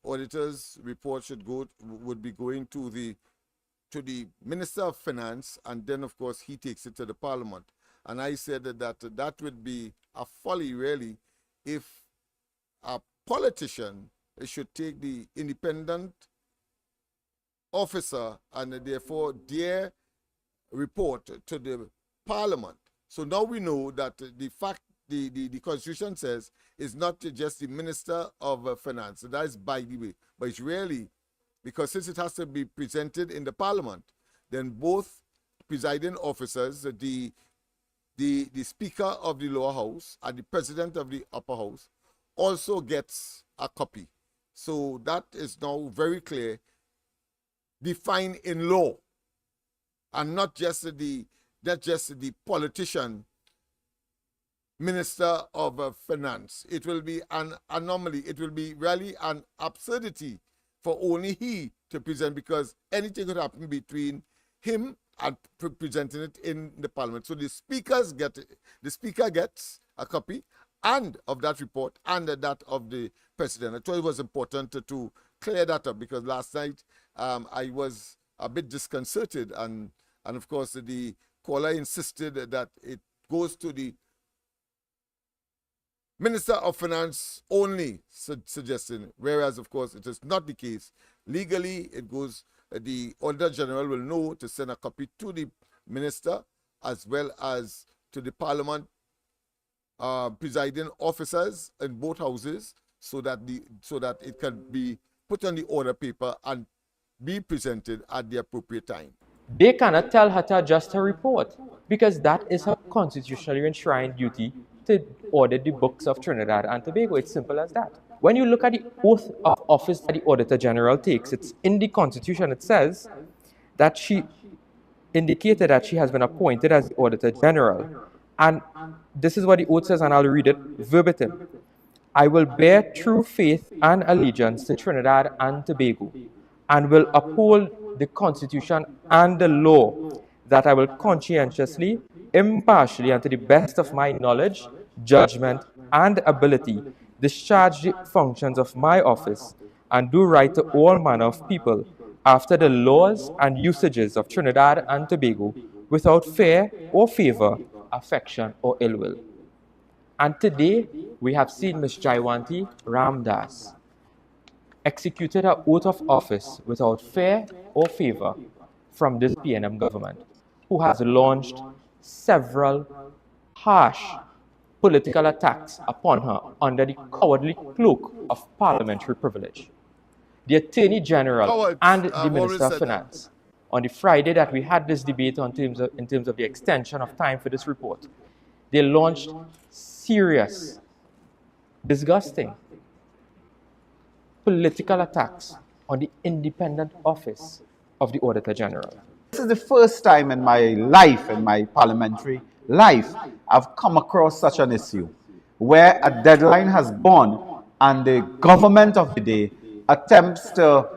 auditor's report would be going to the Minister of Finance, and then, of course, he takes it to the Parliament. And I said that would be a folly, really, if a politician should take the independent officer and therefore their report to the Parliament. So now we know that the Constitution says it's not just the Minister of Finance. So that is by the way. But it's really, because since it has to be presented in the Parliament, then both presiding officers, the Speaker of the lower house and the President of the upper house, also gets a copy. So that is now very clear, defined in law, and not just the politician, Minister of Finance. It will be an anomaly. It will be really an absurdity for only he to present, because anything could happen between him and presenting it in the Parliament. So the speaker gets a copy and of that report and that of the President. I thought it was important to clear that up, because last night I was a bit disconcerted, and of course the caller insisted that it goes to the Minister of Finance only, suggesting, whereas of course it is not the case. Legally, it goes, the Auditor General will know to send a copy to the Minister as well as to the Parliament presiding officers in both houses, so that it can be put on the order paper and be presented at the appropriate time. They cannot tell her to adjust her report, because that is her constitutionally enshrined duty to audit the books of Trinidad and Tobago. It's simple as that. When you look at the oath of office that the Auditor General takes, it's in the Constitution. It says that she indicated that she has been appointed as the Auditor General. And this is what the oath says, and I'll read it verbatim. I will bear true faith and allegiance to Trinidad and Tobago, and will uphold the Constitution and the law, that I will conscientiously, impartially, and to the best of my knowledge, judgment, and ability, discharge the functions of my office, and do right to all manner of people, after the laws and usages of Trinidad and Tobago, without fear or favor, affection, or ill will. And today, we have seen Ms. Jaiwanti Ramdas executed her oath of office without fear or favor from this PNM government, who has launched several harsh political attacks upon her under the cowardly cloak of parliamentary privilege. The Attorney General and the Minister of Finance, on the Friday that we had this debate in terms of the extension of time for this report, they launched serious, disgusting political attacks on the independent office of the Auditor General. This is the first time in my life, in my parliamentary life, I've come across such an issue where a deadline has gone and the government of the day attempts to,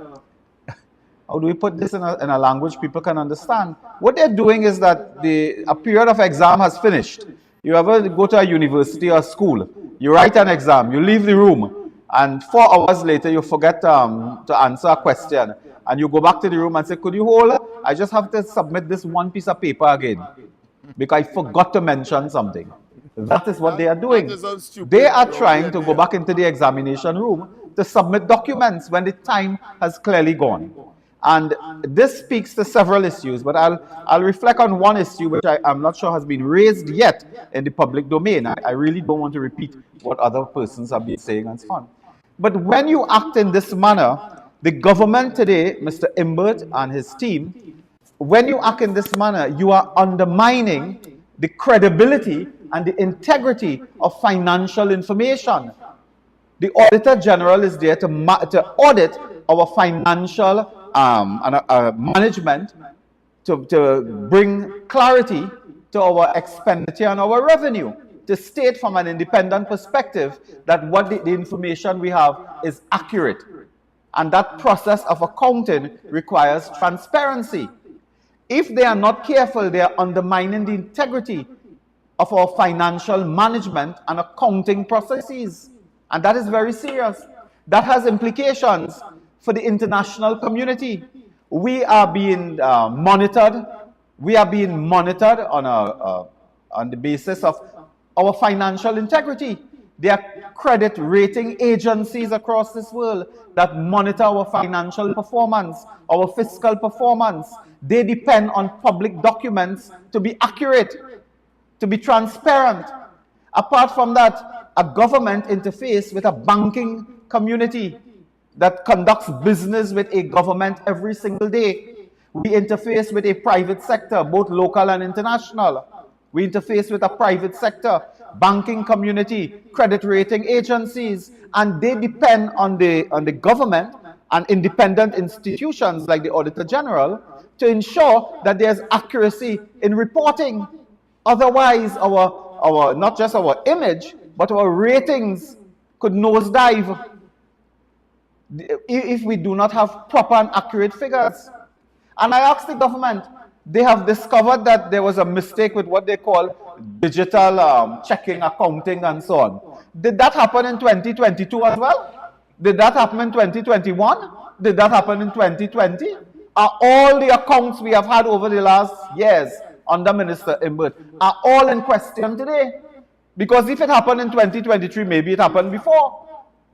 how do we put this in a language people can understand? What they're doing is that a period of exam has finished. You ever go to a university or school, you write an exam, you leave the room, and 4 hours later you forget to answer a question, and you go back to the room and say, could you hold? I just have to submit this one piece of paper again because I forgot to mention something. That is what they are doing. They are trying to go back into the examination room to submit documents when the time has clearly gone. And this speaks to several issues, but I'll reflect on one issue which I'm not sure has been raised yet in the public domain. I really don't want to repeat what other persons have been saying and so on. But when you act in this manner, the government today, Mr. Imbert and his team, when you act in this manner, you are undermining the credibility and the integrity of financial information. The Auditor General is there to audit our financial management, to bring clarity to our expenditure and our revenue, to state from an independent perspective that what the information we have is accurate. And that process of accounting requires transparency. If they are not careful, they are undermining the integrity of our financial management and accounting processes. And that is very serious. That has implications for the international community. We are being monitored. We are being monitored on the basis of our financial integrity. There are credit rating agencies across this world that monitor our financial performance, our fiscal performance. They depend on public documents to be accurate, to be transparent. Apart from that, a government interface with a banking community that conducts business with a government every single day. We interface with a private sector, both local and international. We interface with a private sector, banking community, credit rating agencies, and they depend on the government and independent institutions like the Auditor General to ensure that there's accuracy in reporting. Otherwise, our not just our image, but our ratings could nosedive if we do not have proper and accurate figures. And I asked the government, they have discovered that there was a mistake with what they call digital checking, accounting, and so on. Did that happen in 2022 as well? Did that happen in 2021? Did that happen in 2020? Are all the accounts we have had over the last years under Minister Imbert are all in question today? Because if it happened in 2023, maybe it happened before.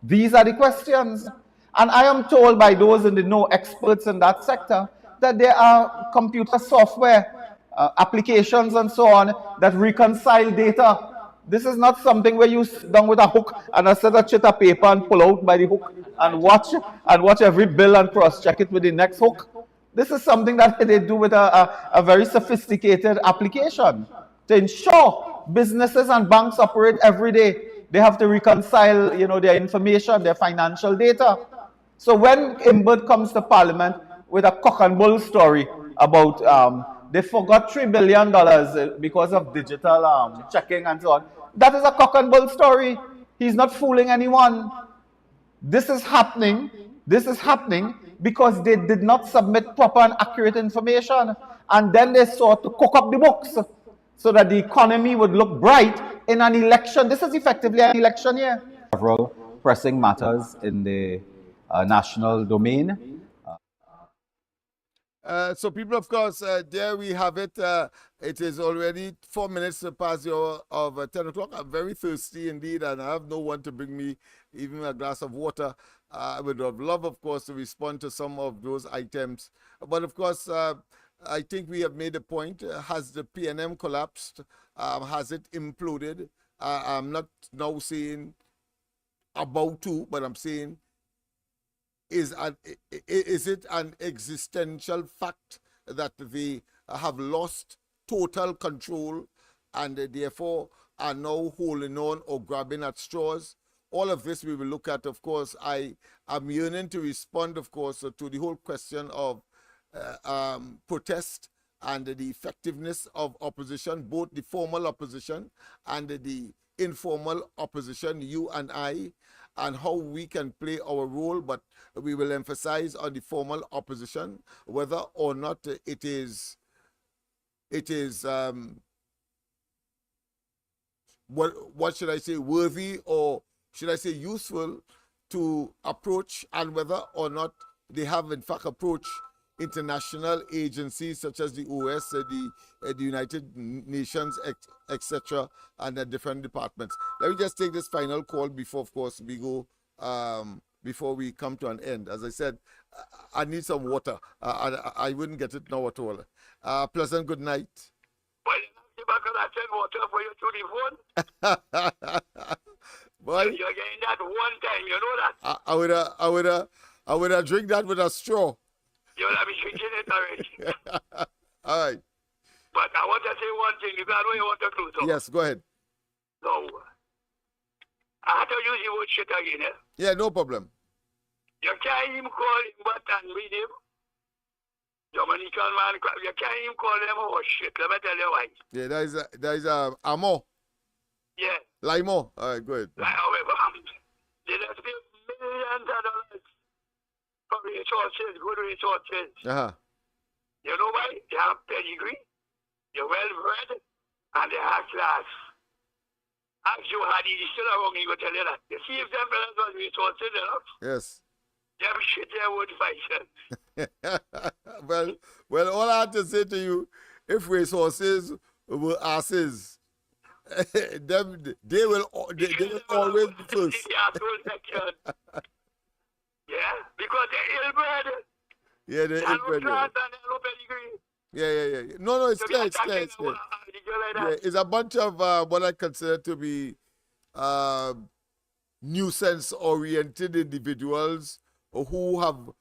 These are the questions. And I am told by those in the know, experts in that sector, that there are computer software applications and so on that reconcile data. This is not something where you sit down with a hook and a set of sheet of paper and pull out by the hook and watch every bill and cross-check it with the next hook. This is something that they do with a very sophisticated application to ensure businesses and banks operate every day. They have to reconcile, their information, their financial data. So when Imbert comes to Parliament with a cock and bull story about they forgot $3 billion because of digital checking and so on, that is a cock and bull story. He's not fooling anyone. This is happening because they did not submit proper and accurate information, and then they sought to cook up the books so that the economy would look bright in an election. This is effectively an election year. Several pressing matters in the national domain. So people, of course, there we have it. It is already 4 minutes past the hour of 10 o'clock. I'm very thirsty indeed, and I have no one to bring me even a glass of water. I would have loved, of course, to respond to some of those items. But, of course, I think we have made a point. Has the PNM collapsed? Has it imploded? I'm not now saying about to, but I'm saying is it an existential fact that they have lost total control and therefore are now holding on or grabbing at straws? All of this we will look at, of course. I am yearning to respond, of course, to the whole question of protest and the effectiveness of opposition, both the formal opposition and the informal opposition, you and I, and how we can play our role, but we will emphasize on the formal opposition, whether or not it is what should I say, worthy, or should I say useful to approach, and whether or not they have in fact approached international agencies such as the OS, the United Nations, etc., and the different departments. Let me just take this final call before, of course, we go, before we come to an end. As I said, I need some water. I wouldn't get it now at all. Pleasant good night. Well, I said water for you to the phone. Boy, you're getting that one time, you know that? I would have drink that with a straw. You'll have been drinking it already. All right. But I want to say one thing, because I know you want to do so. Yes, go ahead. So, I have to use the word shit again, eh? Yeah, no problem. You can't even call him but and read him. Dominican man, you can't even call him horse shit. Let me tell you why. Yeah, there is a Amo. Yeah. Limo. All right, go ahead. However, they just give millions of dollars for resources, good resources. Uh-huh. You know why? They have pedigree, they're well bred, and they have class. As you had it, still wrong, he go tell you that. You see if them fellas was resources enough, Yes. them shit there would fight. well, all I have to say to you, if resources were asses, they will always be first. Yeah, because they're ill-bred. Yeah, they're ill-bred. Yeah. No, it's clear. Yeah, it's a bunch of what I consider to be nuisance-oriented individuals who have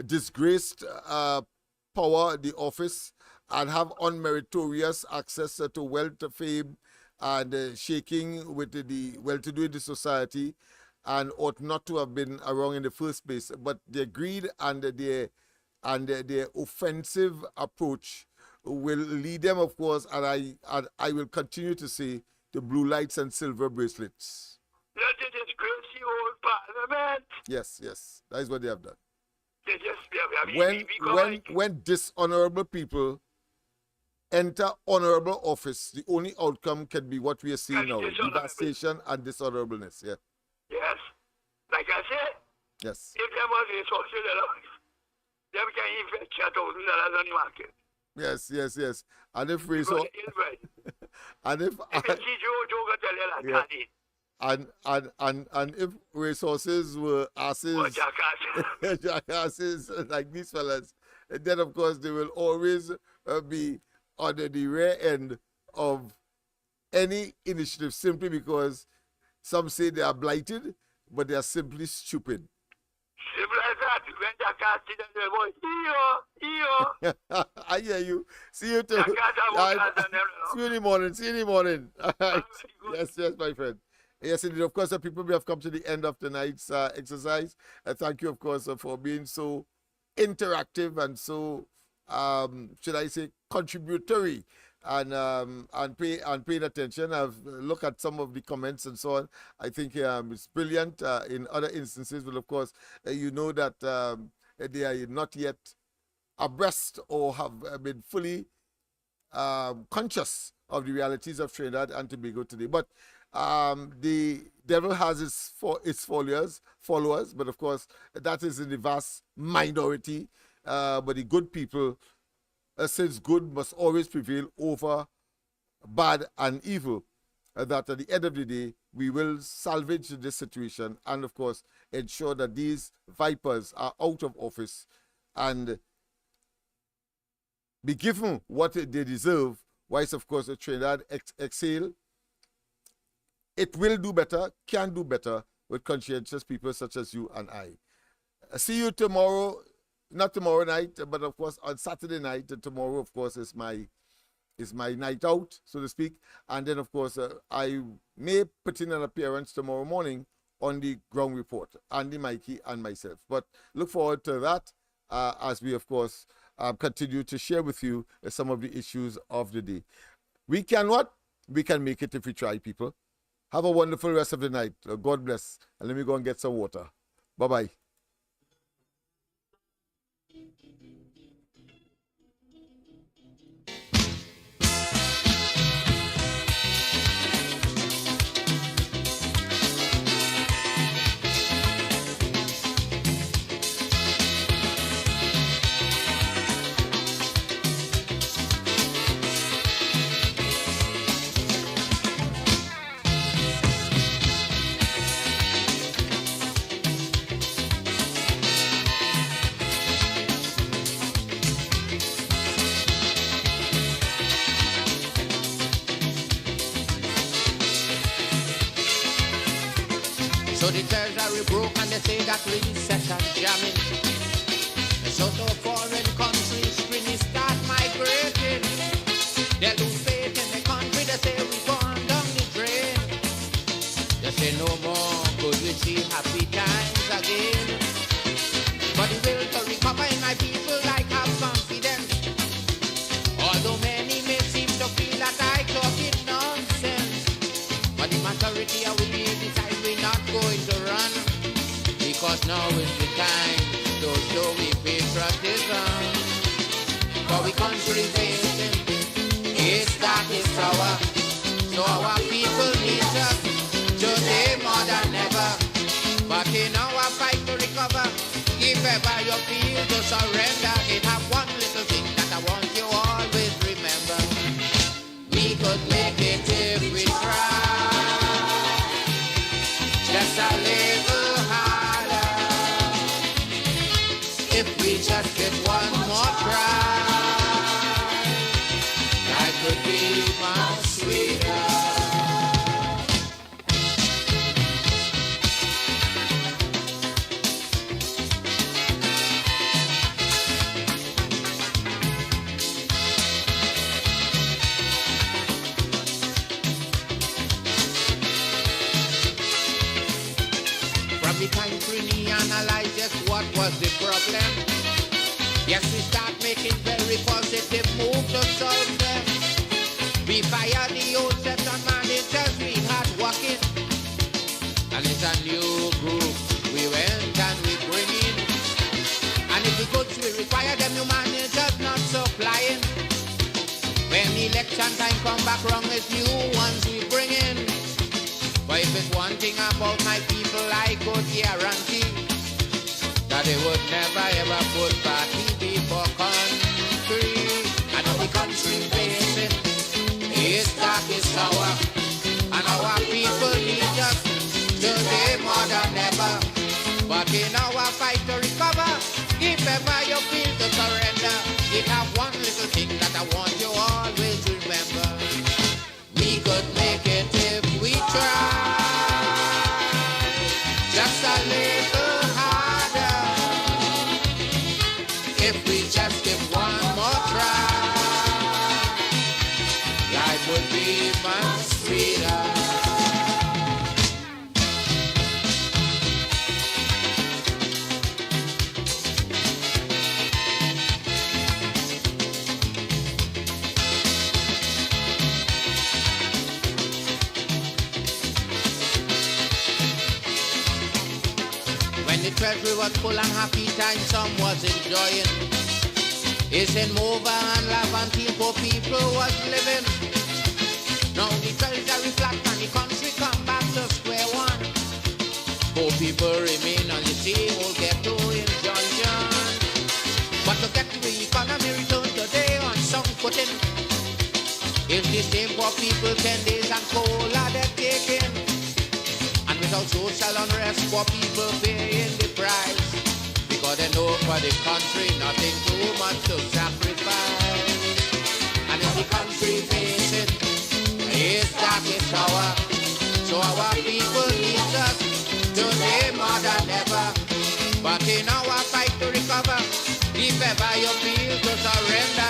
disgraced power, the office, and have unmeritorious access to wealth, fame, and shaking with the well-to-do in the society, and ought not to have been around in the first place. But their greed and their offensive approach will lead them, of course, and I will continue to say, the blue lights and silver bracelets. Let the disgrace old parliament. Yes, that is what they have done. They just, when dishonorable people enter honorable office, the only outcome can be what we are seeing now, devastation and dishonorableness. Yeah. Yes. Like I said, yes. If there was resources enough, they can invest $1,000 on the market. Yes. And if resources, and if resources were asses, jackasses like these fellas, then of course they will always be on the rare end of any initiative, simply because some say they are blighted, but they are simply stupid. Simple as that. When jackass see them, they go, I hear you. See you too. See you in the morning. All right. Yes, my friend. Yes, indeed. Of course, people, we have come to the end of tonight's exercise. Thank you, of course, for being so interactive and so, should I say, contributory, and paying attention. I've looked at some of the comments and so on. I think it's brilliant. In other instances, but of course, you know that they are not yet abreast or have been fully conscious of the realities of Trinidad and Tobago today. But the devil has its followers, but of course, that is in the vast minority. But the good people, since good must always prevail over bad and evil, that at the end of the day, we will salvage this situation and, of course, ensure that these vipers are out of office and be given what they deserve, whilst, of course, Trinidad exhale. It will do better, can do better with conscientious people such as you and I. See you tomorrow. Not tomorrow night, but of course on Saturday night. And tomorrow, of course, is my night out, so to speak. And then, of course, I may put in an appearance tomorrow morning on the ground report, Andy, Mikey, and myself. But look forward to that as we, of course, continue to share with you some of the issues of the day. We can what? We can make it if we try, people. Have a wonderful rest of the night. God bless. And let me go and get some water. Bye-bye. So the treasury broke and they say that recession jamming. And so to foreign countries really start migrating. They lose faith in the country, they say we gone down the drain. They say no more could we see happy times again. But the will to recover in my people like have confidence. Although many may seem to feel that I talk it nonsense. But the majority of we decide we're not going to run. Because now is the time to show we patriotism. For we country facing, it's dark, it's sour. So our people need us today more than ever. But in our fight to recover, if ever you feel to surrender, it have one little thing that I want you always remember. We could make it if we try, just a little harder. If we just get one more try, life could be much sweeter. The country analyze just what was the problem. Yes, we start making very positive moves to solve them. We fired the old set on managers we had working, and it's a new group we went and we bring in. And if the goods we require, them new managers not supplying. When election time come back wrong, it's new ones we bring in. But if it's one thing about my people, I could guarantee that they would never ever put party before country. I know the country facing is dark, is sour, and our people need us today more than ever. But in our fight to recover, if ever you feel to surrender, it have one little thing that I want you always remember. We could make it if we try. Just a little harder. If we just give one more try, life would be much sweeter. The treasury was full and happy time some was enjoying. It's in Mova and Lavantil poor people was living. Now the treasury flat and the country come back to square one. Poor people remain on the same old ghetto injunction. But to get the economy return today on some footing, if the same poor people 10 days and cola they're taking. And without social unrest, poor people paying the price. Because they know for the country, nothing too much to sacrifice. And if the country facing is dark, it's sour. So our people need us today more than ever. But in our fight to recover, if ever you feel to surrender,